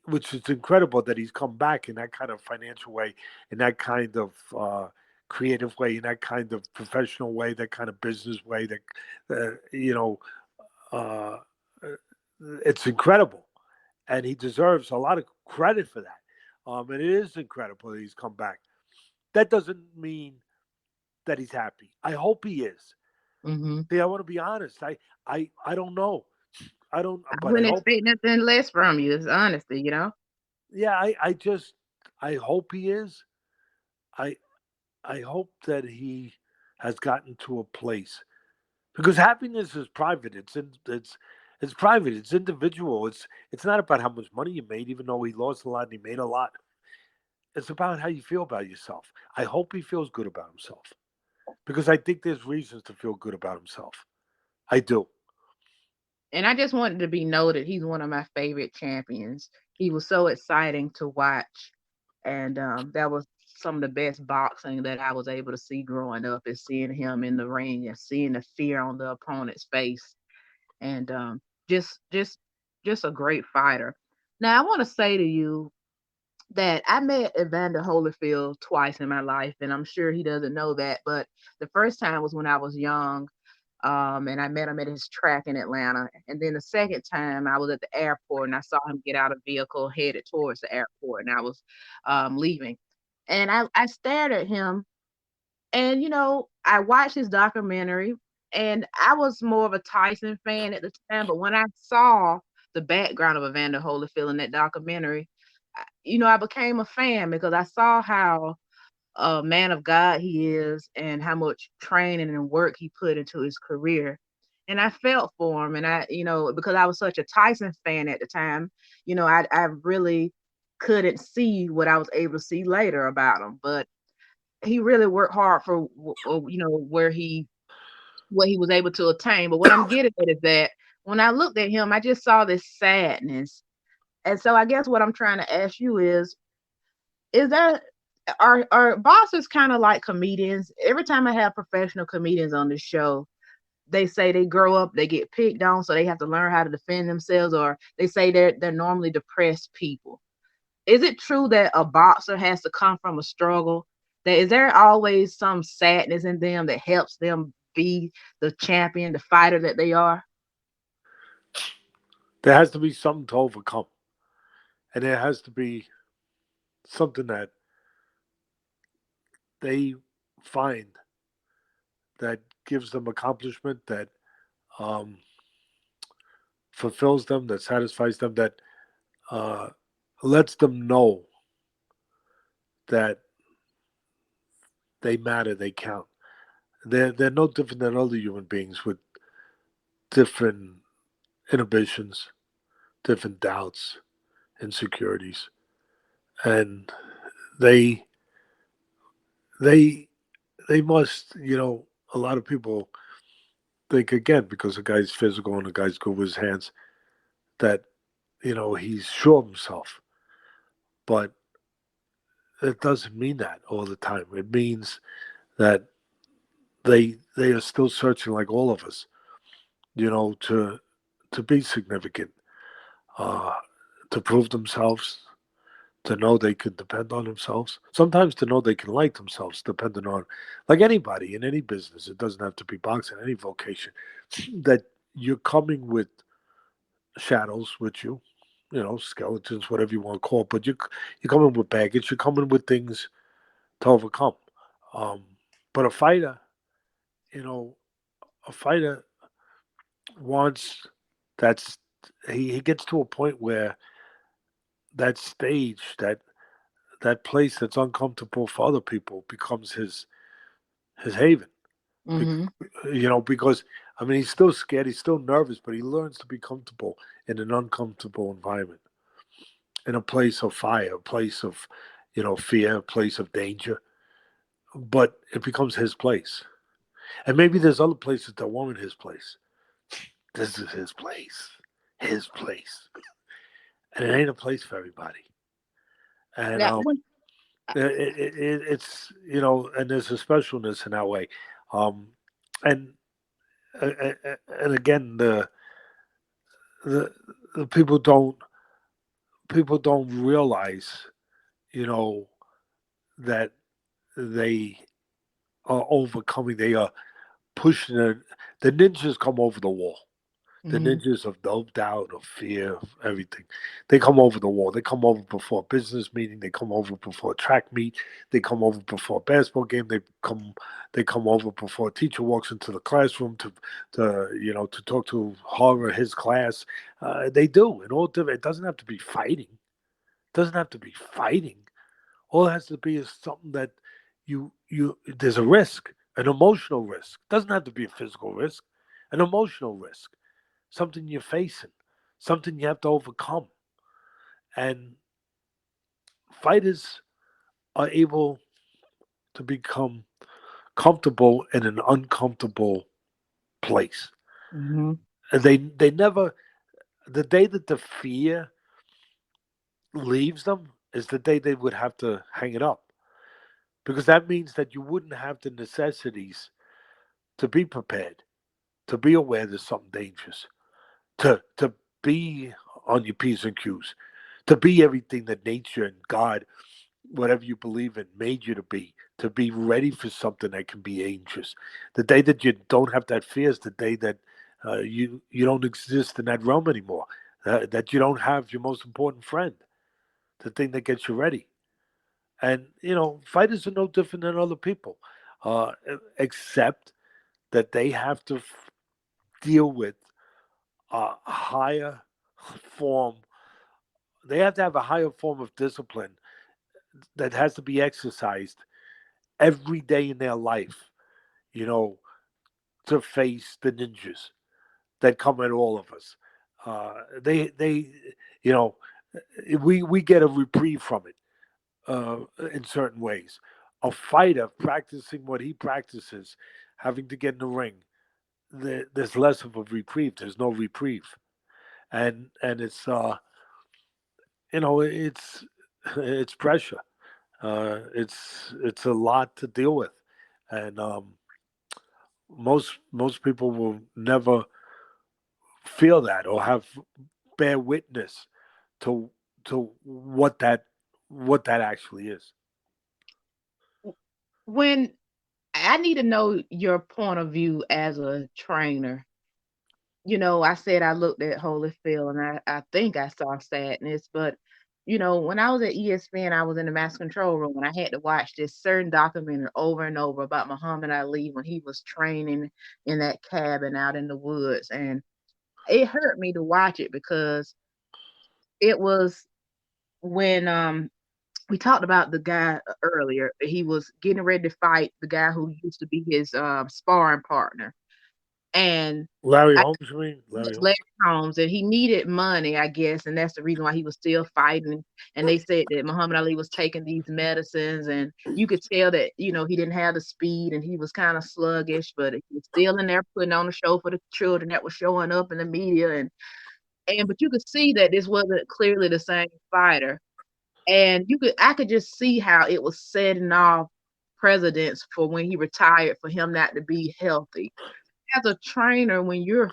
which is incredible that he's come back in that kind of financial way, in that kind of creative way, in that kind of professional way, that kind of business way. That uh, it's incredible, and he deserves a lot of credit for that. And it is incredible that he's come back. That doesn't mean that he's happy. I hope he is. Mhm. See, I want to be honest. I don't know. I don't, I but I wouldn't hope. expect nothing less from you. It's honesty, you know. Yeah, I hope he is. I I hope that he has gotten to a place because happiness is private. It's private. It's individual. It's not about how much money you made, even though he lost a lot and he made a lot. It's about how you feel about yourself. I hope he feels good about himself because I think there's reasons to feel good about himself. I do. And I just wanted to be noted. He's one of my favorite champions. He was so exciting to watch, and that was some of the best boxing that I was able to see growing up. Is seeing him in the ring and seeing the fear on the opponent's face, and just, just, just a great fighter. Now I want to say to you that I met Evander Holyfield twice in my life, and I'm sure he doesn't know that. But the first time was when I was young, and I met him at his track in Atlanta. And then the second time, I was at the airport and I saw him get out of vehicle headed towards the airport, and I was leaving. And I stared at him, and I watched his documentary, and I was more of a Tyson fan at the time. But when I saw the background of Evander Holyfield in that documentary, I became a fan because I saw how a man of God he is and how much training and work he put into his career. And I felt for him. And because I was such a Tyson fan at the time, I really couldn't see what I was able to see later about him. But he really worked hard for, where what he was able to attain. But what I'm getting at is that when I looked at him, I just saw this sadness. And so I guess what I'm trying to ask you is there are bosses kind of like comedians? Every time I have professional comedians on the show, they say they grow up, they get picked on, so they have to learn how to defend themselves, or they say they're normally depressed people. Is it true that a boxer has to come from a struggle? That is there always some sadness in them that helps them be the champion, the fighter that they are? There has to be something to overcome, and there has to be something that they find that gives them accomplishment that um, fulfills them, that satisfies them, that uh, lets them know that they matter, they count. They're no different than other human beings with different inhibitions, different doubts, insecurities, and they they they must. A lot of people think again because the guy's physical and the guy's good with his hands that he's sure of himself. But it doesn't mean that all the time. It means that they are still searching like all of us, to be significant, uh, to prove themselves, to know they can depend on themselves. Sometimes to know they can like themselves, depending on, like anybody in any business. It doesn't have to be boxing, any vocation. That you're coming with shadows with you, skeletons, whatever you want to call it. But you're coming with baggage. You're coming with things to overcome. Um, but you know, a fighter wants that's he gets to a point where that stage, that place that's uncomfortable for other people becomes his haven. Bec- Mm-hmm. because I mean he's still scared, he's still nervous, but he learns to be comfortable in an uncomfortable environment, in a place of fire, a place of fear, a place of danger. But it becomes his place. And maybe there's other places that weren't his place. This is his place. His place. And it ain't a place for everybody. And Now, when, it's and there's a specialness in that way. Um, and and again, the the people don't realize, you know, that they are overcoming. They are pushing it. The ninjas come over the wall. The mhm. ninjas of no doubt, of fear, of everything. They come over the wall. They come over before a business meeting. They come over before a track meet. They come over before a basketball game. They come over before a teacher walks into the classroom to talk to her or his class. They do. And all different. It doesn't have to be fighting. It doesn't have to be fighting. All it has to be is something that there's a risk, an emotional risk. It doesn't have to be a physical risk, an emotional risk, something you're facing, something you have to overcome. And fighters are able to become comfortable in an uncomfortable place. Mhm. And they never the day that the fear leaves them is the day they would have to hang it up. Because that means that you wouldn't have the necessities to be prepared, to be aware there's something dangerous, to be on your P's and Q's, to be everything that nature and God, whatever you believe in, made you to be ready for something that can be dangerous. The day that you don't have that fear is the day that you don't exist in that realm anymore. That you don't have your most important friend, the thing that gets you ready. And fighters are no different than other people, uh, except that they have to deal with a higher form. They have to have a higher form of discipline that has to be exercised every day in their life, you know, to face the ninjas that come at all of us. They, you know, we get a reprieve from it in certain ways. A fighter practicing what he practices, having to get in the ring, there's less of a reprieve. There's no reprieve, and it's it's pressure. It's a lot to deal with, and most people will never feel that or have bear witness to what that actually is. When I need to know your point of view as a trainer. I said I looked at Holyfield and I think I saw sadness, but when I was at ESPN, I was in the mass control room and I had to watch this certain documentary over and over about Muhammad Ali when he was training in that cabin out in the woods. And it hurt me to watch it because it was when we talked about the guy earlier. He was getting ready to fight the guy who used to be his sparring partner. And Larry I Holmes, you mean? Larry Holmes. Larry Holmes, and he needed money, I guess, and that's the reason why he was still fighting. And they said that Muhammad Ali was taking these medicines, and you could tell that he didn't have the speed, and he was kind of sluggish, but he was still in there putting on a show for the children that was showing up in the media, and but you could see that this wasn't clearly the same fighter, and I could just see how it was setting off precedents for when he retired for him not to be healthy. As a trainer, when you're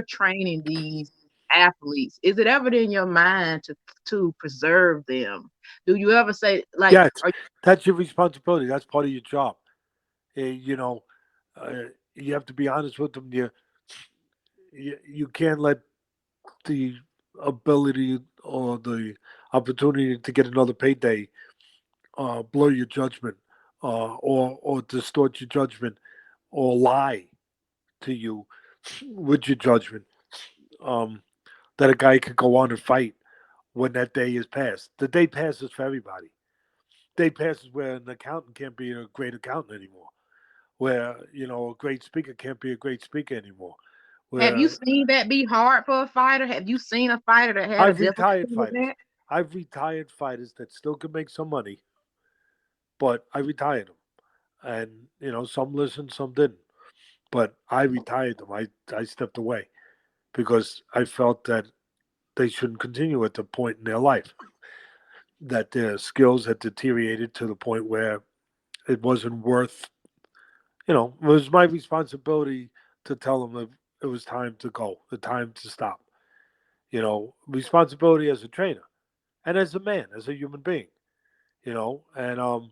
training these athletes, is it ever in your mind to preserve them? Do you ever say like, Yes, are that's your responsibility. That's part of your job. You know, you have to be honest with them. You can't let the ability or the opportunity to get another payday blur your judgment, or distort your judgment, or lie to you with your judgment. Um, that a guy could go on and fight when that day is past. The day passes for everybody. Day passes where an accountant can't be a great accountant anymore. Where a great speaker can't be a great speaker anymore. have you Where seen that be hard for a fighter? Have you seen a fighter that had a I've difficulty retired with fighters. that? I've retired fighters that still can make some money, but I retired them. And some listened, some didn't. But I retired them. I stepped away because I felt that they shouldn't continue at the point in their life that their skills had deteriorated to the point where it wasn't worth. It was my responsibility to tell them it was time to go, the time to stop. Responsibility as a trainer and as a man, as a human being. And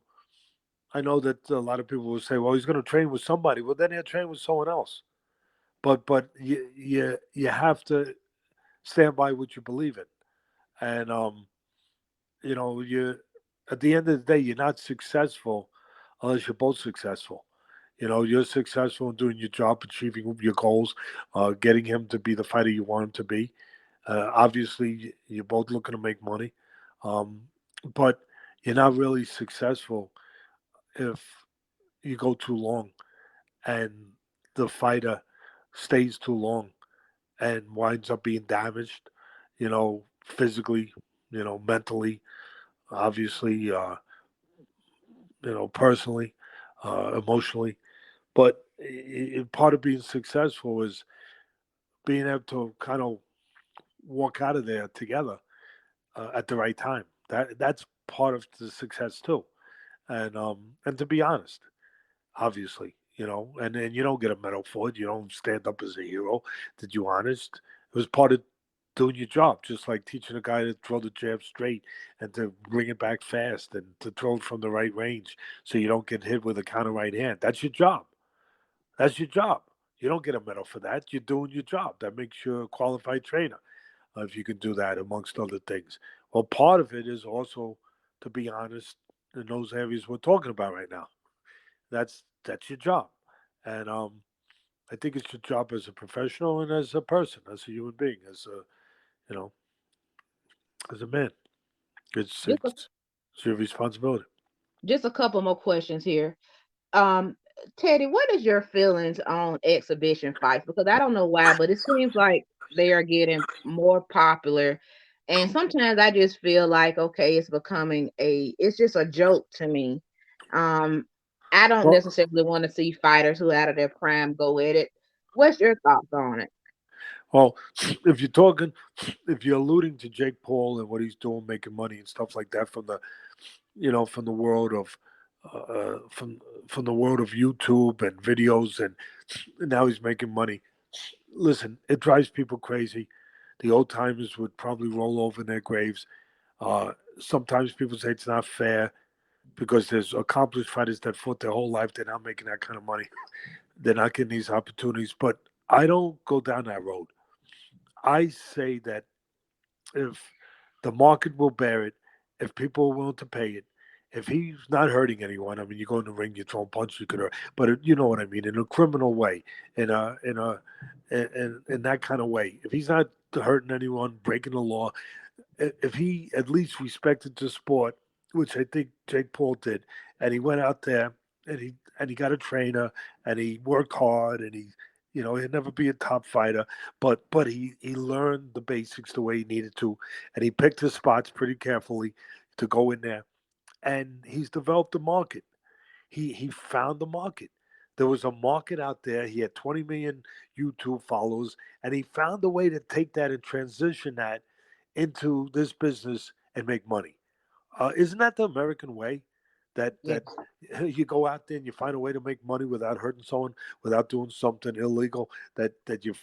I know that a lot of people will say, "Well, he's going to train with somebody." Well, then he'll train with someone else. But you have to stand by what you believe in, and you at the end of the day, you're not successful unless you're both successful. You're successful in doing your job, achieving your goals, getting him to be the fighter you want him to be. Obviously, you're both looking to make money, um, but you're not really successful if you go too long and the fighter stays too long and winds up being damaged, physically, mentally, obviously, personally, emotionally. But part of being successful is being able to kind of walk out of there together at the right time. That's part of the success too. And to be honest, obviously, and you don't get a medal for it. You don't stand up as a hero. Did you honest? It was part of doing your job, just like teaching a guy to throw the jab straight and to bring it back fast and to throw it from the right range so you don't get hit with a counter right hand. That's your job. That's your job. You don't get a medal for that. You're doing your job. That makes you a qualified trainer if you can do that, amongst other things. Well, part of it is also, to be honest, in those areas we're talking about right now. That's your job, and I think it's your job as a professional and as a person, as a human being, you know, as a man. It's Just a, it's, it's your responsibility. just a couple more questions here. Um, Teddy, what is your feelings on exhibition fights? Because I don't know why, but it seems like they are getting more popular. And sometimes I just feel like, okay, it's just a joke to me. Um, I don't Well, necessarily want to see fighters who out of their prime go at it. What's your thoughts on it? well, if you're talking, if you're alluding to Jake Paul and what he's doing, making money and stuff like that from the world of from the world of YouTube and videos, and now he's making money. Listen, it drives people crazy. The old timers would probably roll over in their graves. Sometimes people say it's not fair because there's accomplished fighters that fought their whole life. They're not making that kind of money. They're not getting these opportunities. But I don't go down that road. I say that if the market will bear it, if people are willing to pay it, if he's not hurting anyone, I mean, you go in the ring, you throw a punch, you could hurt, but you know what I mean, in a criminal way, in that kind of way. If he's not hurting anyone, breaking the law, if he at least respected the sport, which I think Jake Paul did, and he went out there and he got a trainer and he worked hard and He'd never be a top fighter, but he learned the basics the way he needed to, and he picked his spots pretty carefully to go in there, and he's developed a market. He found the market. There was a market out there. He had 20 million YouTube followers, and he found a way to take that and transition that into this business and make money. Isn't that the American way? That Yes. you go out there and you find a way to make money without hurting someone, without doing something illegal. That you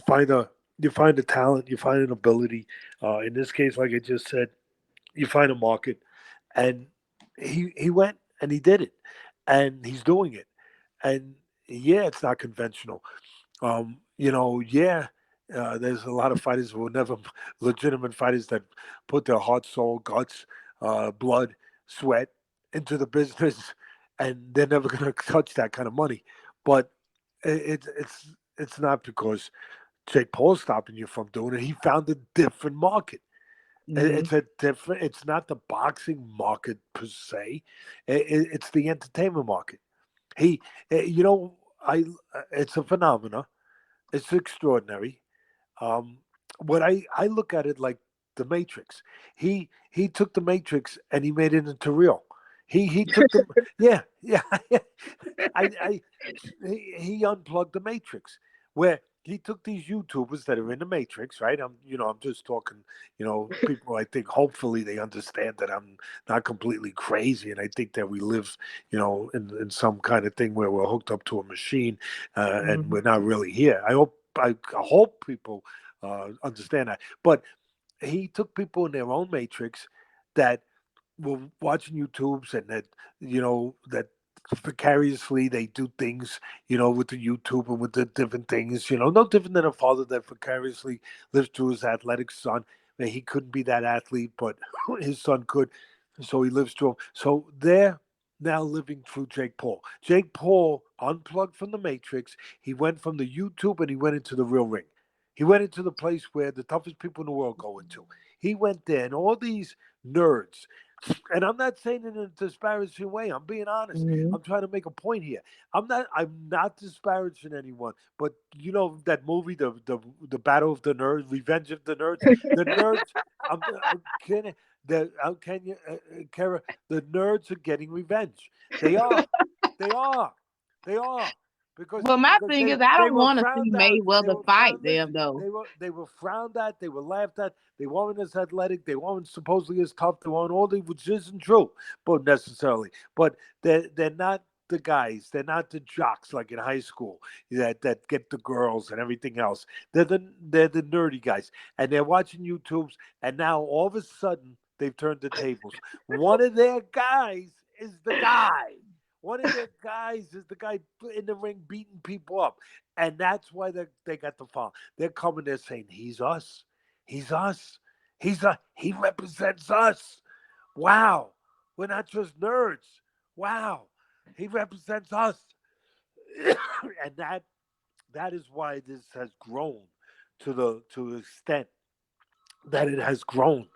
find a talent, you find an ability. In this case, like I just said, you find a market, and he went and he did it, and he's doing it, and yeah, it's not conventional. Yeah, there's a lot of fighters who were never legitimate fighters that put their heart, soul, guts, blood, sweat into the business, and they're never going to touch that kind of money. But it's not because Jake Paul's stopping you from doing it. He found a different market. Hmm. It's not the boxing market per se. It's the entertainment market. He, you know, it's a phenomena. It's extraordinary. Um, what I look at it like the Matrix. He took the Matrix and he made it into real. He took the yeah yeah. I he unplugged the Matrix where he took these YouTubers that are in the Matrix, right? I'm just talking, people. I think hopefully they understand that I'm not completely crazy, and I think that we live, in some kind of thing where we're hooked up to a machine, and Hmm. we're not really here. I hope people understand that. But he took people in their own matrix that were watching YouTubes, and that vicariously they do things, with the YouTube and with the different things, no different than a father that vicariously lives through his athletic son. That he couldn't be that athlete, but his son could, so he lives through him. So they're now living through Jake Paul. Jake Paul unplugged from the Matrix. He went from the YouTube and he went into the real ring. He went into the place where the toughest people in the world go into. He went there, and all these nerds, and I'm not saying it in a disparaging way. I'm being honest. Hmm. I'm trying to make a point here. I'm not disparaging anyone, but that movie, the Battle of the Nerds, Revenge of the Nerds. The nerds. Can can you, Kara? The nerds are getting revenge. They are. They are. They are. Because Well, my because thing they is, I they don't were want to see frowned at. They Mayweather were fight frowned. them Listen, though. they were frowned at. They were laughed at. They weren't as athletic. They weren't supposedly as tough. They weren't all the, which isn't true, but necessarily. But they're not the guys. They're not the jocks like in high school that get the girls and everything else. They're the nerdy guys, and they're watching YouTubes. And now all of a sudden they've turned the tables. One of their guys is the guy. One of their guys is the guy in the ring beating people up. And that's why they got the fall. They're coming there saying, he's us. He's us. He represents us. Wow. We're not just nerds. Wow. He represents us. And that is why this has grown to the extent that it has grown.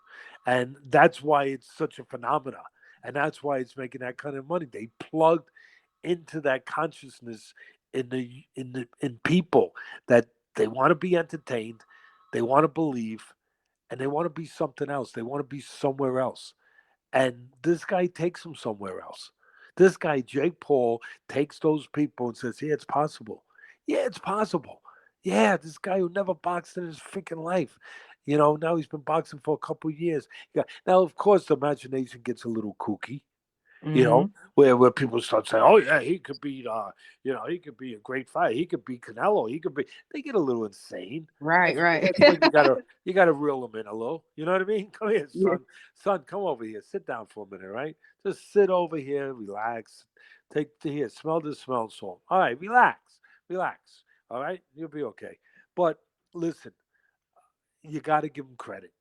And that's why it's such a phenomena. And that's why it's making that kind of money. They plugged into that consciousness in people that they want to be entertained, they want to believe, and they want to be something else. They want to be somewhere else. And this guy takes them somewhere else. This guy, Jake Paul, takes those people and says, yeah, it's possible. Yeah, it's possible. Yeah, this guy who never boxed in his freaking life. Now he's been boxing for a couple of years. Yeah. Now, of course, the imagination gets a little kooky, Hmm. where people start saying, "Oh yeah, he could be, he could be a great fighter. He could be Canelo. He could be." They get a little insane. Right, right. That's when you gotta reel them in a little. You know what I mean? Come here, Yes. son, come over here. Sit down for a minute, right? Just sit over here, relax. Smell the smell salt. All right, relax. All right, you'll be okay. But listen, you got to give him credit.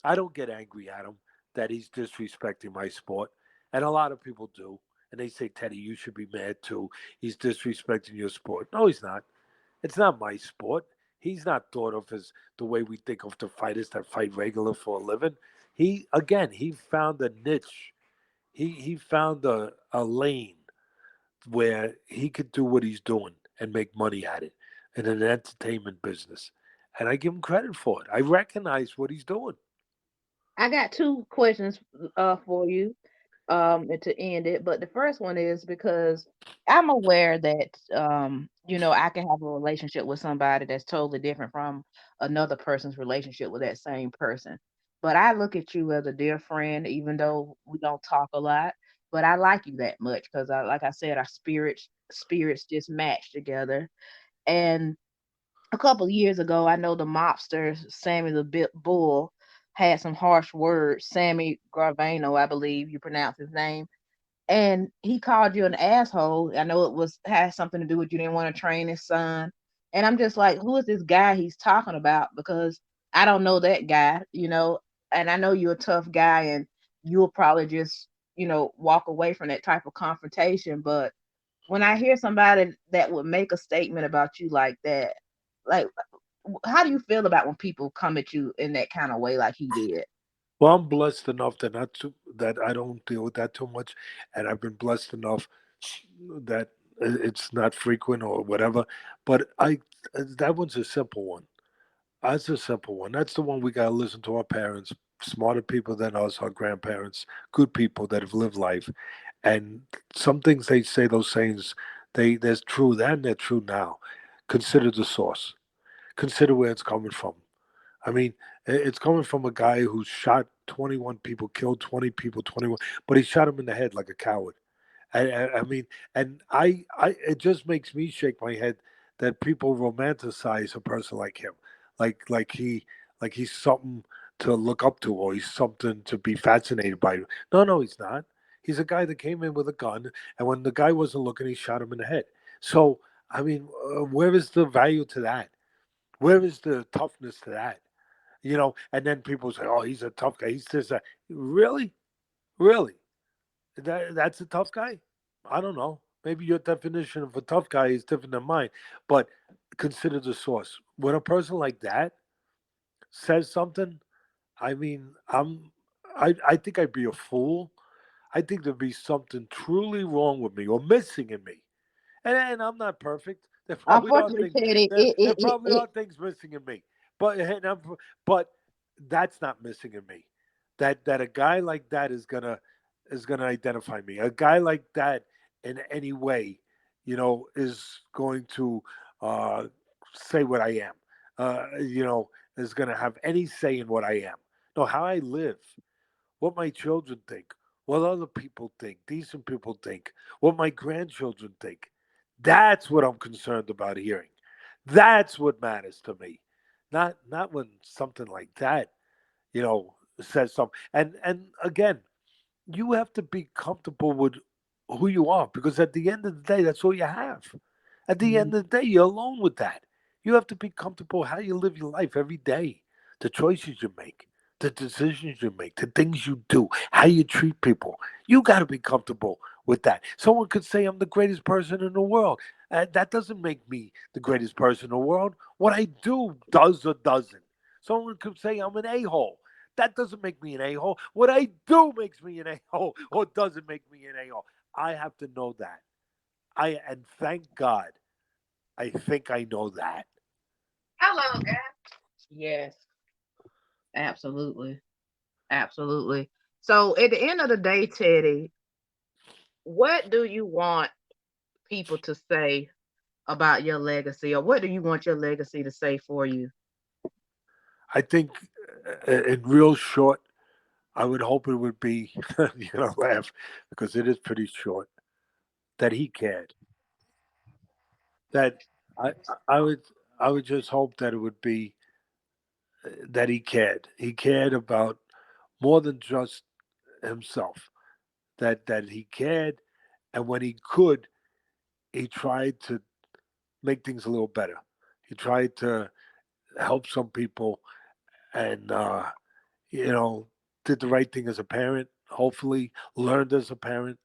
I don't get angry at him that he's disrespecting my sport. And a lot of people do. And they say, Teddy, you should be mad too. He's disrespecting your sport. No, he's not. It's not my sport. He's not thought of as the way we think of the fighters that fight regular for a living. He found a niche. He found a lane where he could do what he's doing and make money at it. in an entertainment business, and I give him credit for it. I recognize what he's doing. I got two questions for you and to end it. But the first one is because I'm aware that I can have a relationship with somebody that's totally different from another person's relationship with that same person. But I look at you as a dear friend, even though we don't talk a lot. But I like you that much because, like I said, our spirits just match together. And a couple of years ago, I know the mobster Sammy the Bull had some harsh words. Sammy Garvano, I believe you pronounce his name, and he called you an asshole. I know it was had something to do with you didn't want to train his son, and I'm just like, who is this guy he's talking about? Because I don't know that guy, and I know you're a tough guy, and you'll probably just walk away from that type of confrontation, but when I hear somebody that would make a statement about you like that, like, how do you feel about when people come at you in that kind of way like he did? Well, I'm blessed enough that I don't deal with that too much, and I've been blessed enough that it's not frequent or whatever. But that one's a simple one. That's a simple one. That's the one we gotta listen to our parents, smarter people than us, our grandparents, good people that have lived life, and some things they say, those sayings, there's true then, they're true now. Consider the source. Consider where it's coming from. I mean, it's coming from a guy who shot 21 people, killed 20 people, 21, but he shot him in the head like a coward. I mean, and it just makes me shake my head that people romanticize a person like him, like like he like he's something to look up to, or he's something to be fascinated by. No, no, he's not. He's a guy that came in with a gun, and when the guy wasn't looking, he shot him in the head. So, I mean, where is the value to that? Where is the toughness to that? And then people say, "Oh, he's a tough guy. He's just a really, really." That's a tough guy? I don't know. Maybe your definition of a tough guy is different than mine, but consider the source. When a person like that says something, I mean, I think I'd be a fool. I think there'd be something truly wrong with me or missing in me. And I'm not perfect. There probably are Unfortunately, things. Teddy, There probably are things missing in me, but that's not missing in me. That a guy like that is gonna identify me. A guy like that in any way, is going to uh, say what I am. Is gonna have any say in what I am. No, how I live, what my children think, what other people think, decent people think, what my grandchildren think. That's what I'm concerned about hearing. That's what matters to me. Not when something like that, says something. And again, you have to be comfortable with who you are because at the end of the day, that's all you have. At the end of the day, you're alone with that. You have to be comfortable how you live your life every day, the choices you make, the decisions you make, the things you do, how you treat people. You got to be comfortable with that. Someone could say I'm the greatest person in the world. That doesn't make me the greatest person in the world. What I do does or doesn't. Someone could say I'm an a-hole. That doesn't make me an a-hole. What I do makes me an a-hole or doesn't make me an a-hole. I have to know that. And thank God, I think I know that. Hello, guys. Yes, absolutely. Absolutely. So at the end of the day, Teddy, what do you want people to say about your legacy, or what do you want your legacy to say for you? I think, in real short, I would hope it would be, laugh because it is pretty short. That he cared. That I, I would, I would just hope that it would be that he cared. He cared about more than just himself. That he cared, and when he could, he tried to make things a little better. He tried to help some people, and you know, did the right thing as a parent. Hopefully, learned as a parent,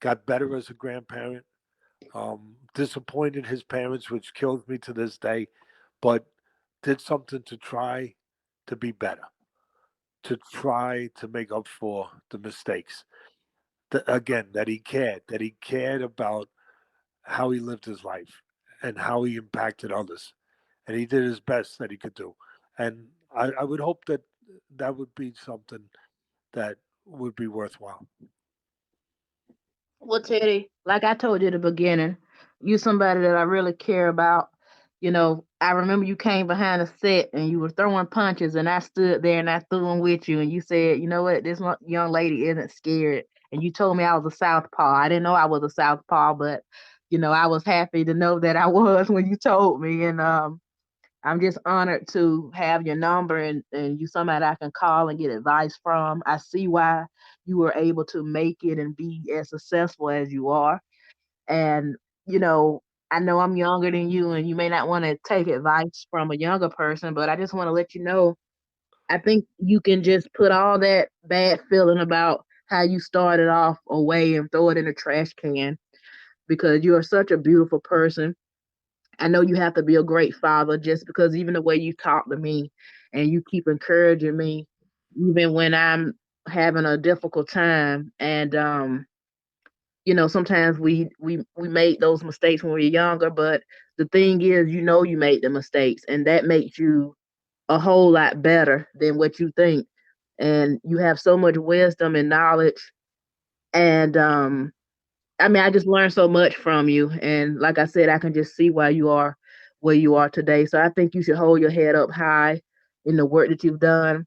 got better as a grandparent. Disappointed his parents, which kills me to this day, but did something to try to be better, to try to make up for the mistakes. Again, that he cared about how he lived his life. and how he impacted others. And he did his best that he could do. And I would hope that that would be something that would be worthwhile. Well, Teddy, like I told you at the beginning, you somebody that I really care about. I remember you came behind a set and you were throwing punches, and I stood there and I threw them with you, and you said, "You know what? This young lady isn't scared." And you told me I was a southpaw. I didn't know I was a southpaw, but I was happy to know that I was when you told me, and I'm just honored to have your number, and you somebody I can call and get advice from. I see why you were able to make it and be as successful as you are. And, you know, I know I'm younger than you and you may not want to take advice from a younger person, but I just want to let you know I think you can just put all that bad feeling about how you started off away and throw it in the trash can because you are such a beautiful person. I know you have to be a great father just because even the way you talk to me and you keep encouraging me, even when I'm having a difficult time. And sometimes we make those mistakes when we're younger, but the thing is, you made the mistakes, and that makes you a whole lot better than what you think. And you have so much wisdom and knowledge, and I mean, I just learned so much from you. And like I said, I can just see why you are where you are today. So I think you should hold your head up high in the work that you've done.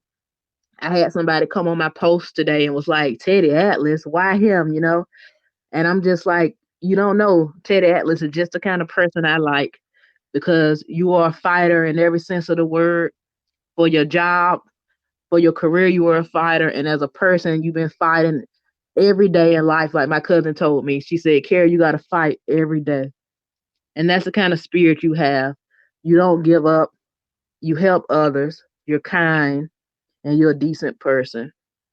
I had somebody come on my post today and was like, Teddy Atlas, why him? And I'm just like, you don't know. Teddy Atlas is just the kind of person I like because you are a fighter in every sense of the word. For your job, for your career, you were a fighter. And as a person, you've been fighting every day in life. Like my cousin told me, she said, Kara, you got to fight every day. And that's the kind of spirit you have. You don't give up. You help others. You're kind and you're a decent person.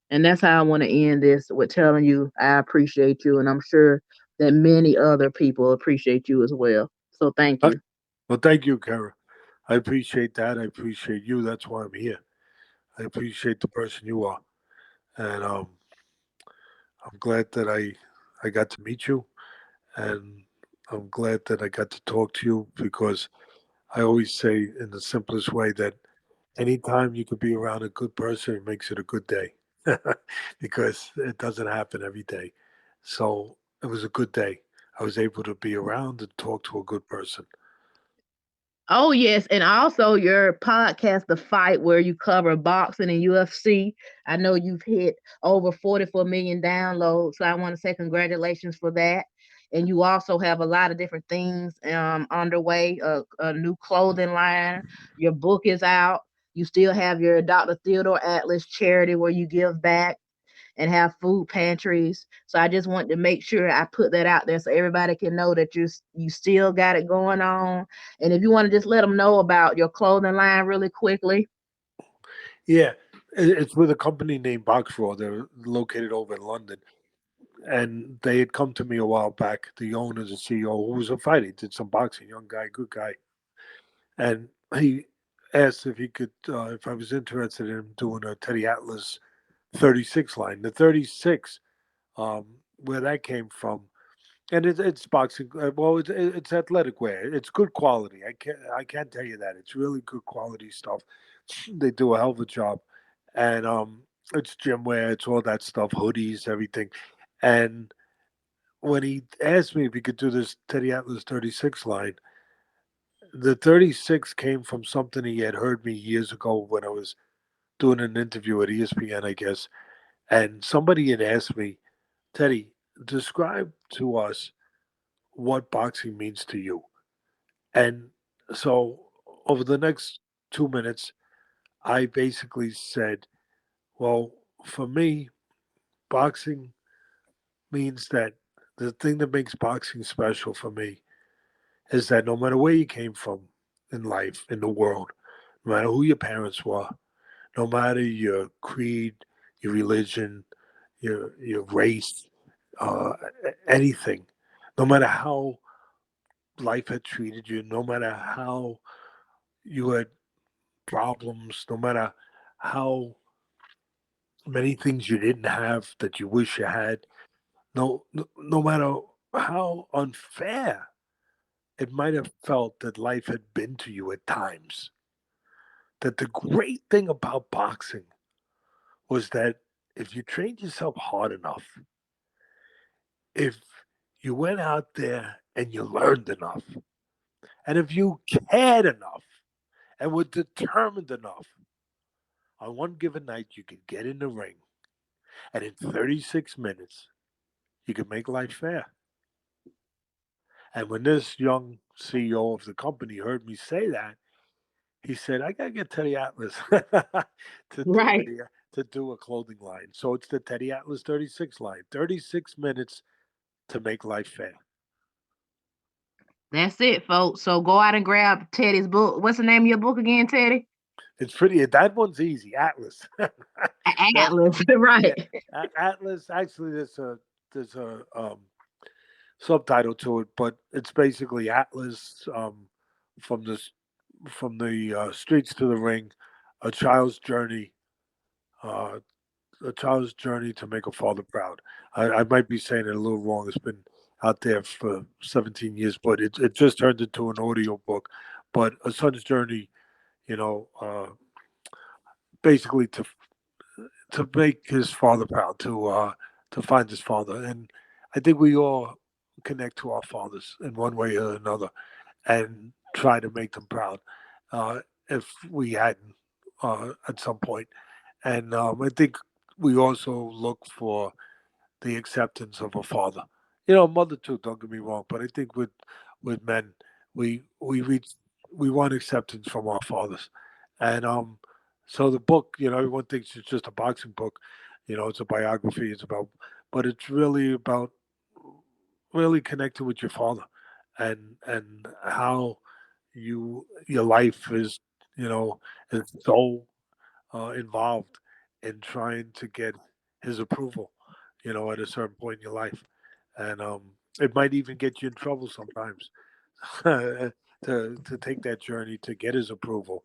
And that's how I want to end this with telling you I appreciate you. And I'm sure that many other people appreciate you as well. So thank Uh, you. Well, thank you, Kara. I appreciate that. I appreciate you. That's why I'm here. I appreciate the person you are. And I'm glad that I got to meet you. And I'm glad that I got to talk to you because I always say in the simplest way that anytime you could be around a good person, it makes it a good day because it doesn't happen every day. So it was a good day. I was able to be around and talk to a good person. Oh yes, and also your podcast, The Fight, where you cover boxing and UFC. I know you've hit over 44 million downloads, so I want to say congratulations for that. And you also have a lot of different things underway. A new clothing line. Your book is out. You still have your Dr. Theodore Atlas charity where you give back and have food pantries. So I just want to make sure I put that out there so everybody can know that you still got it going on. And if you want to just let them know about your clothing line really quickly. Yeah, it's with a company named Boxraw. They're located over in London. And they had come to me a while back, the owner, the CEO, who was a fighter. He did some boxing, young guy, good guy. And he asked if he could, if I was interested in him doing a Teddy Atlas 36 line. The 36, where that came from, and it's boxing. Well, it's athletic wear. It's good quality. I can't tell you that. It's really good quality stuff. They do a hell of a job, and it's gym wear. It's all that stuff, hoodies, everything. And when he asked me if he could do this Teddy Atlas 36 line, the 36 came from something he had heard me years ago when I was doing an interview at ESPN, I guess. And somebody had asked me, Teddy, describe to us what boxing means to you. And so over the next 2 minutes, I basically said, well, for me, boxing means that the thing that makes boxing special for me is that no matter where you came from in life, in the world, no matter who your parents were, no matter your creed, your religion, your race, uh, anything, no matter how life had treated you, no matter how you had problems, no matter how many things you didn't have that you wish you had, no matter how unfair it might have felt that life had been to you at times. That the great thing about boxing was that if you trained yourself hard enough, if you went out there and you learned enough, and if you cared enough and were determined enough, on one given night you could get in the ring and in 36 minutes you could make life fair. And when this young CEO of the company heard me say that, he said, "I gotta get Teddy Atlas Right. to do a clothing line." So it's the Teddy Atlas 36 line. 36 minutes to make life fair. That's it, folks. So go out and grab Teddy's book. What's the name of your book again, Teddy? It's pretty. That one's easy. Atlas. That, Atlas, yeah, right? Atlas. Actually, there's a subtitle to it, but it's basically Atlas from the streets to the ring, a child's journey, uh, a child's journey to make a father proud. I might be saying it a little wrong. It's been out there for 17 years, but it just turned into an audio book. But a son's journey, you know, basically to make his father proud, to find his father, and I think we all connect to our fathers in one way or another, and try to make them proud. If we hadn't at some point, and I think we also look for the acceptance of a father. You know, mother too. Don't get me wrong, but I think with men, we reach we want acceptance from our fathers, and so the book, you know, everyone thinks it's just a boxing book. You know, it's a biography. It's about, but it's really about really connecting with your father, and how your life is, you know, is so involved in trying to get his approval, you know, at a certain point in your life, and it might even get you in trouble sometimes to take that journey to get his approval.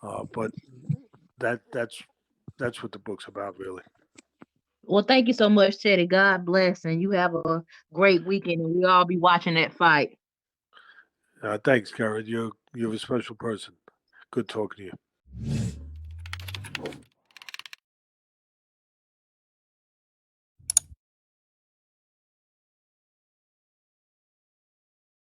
But that's what the book's about, really. Well, thank you so much, Teddy. God bless, and you have a great weekend, and we'll all be watching that fight. Thanks, Karen. You're a special person. Good talking to you.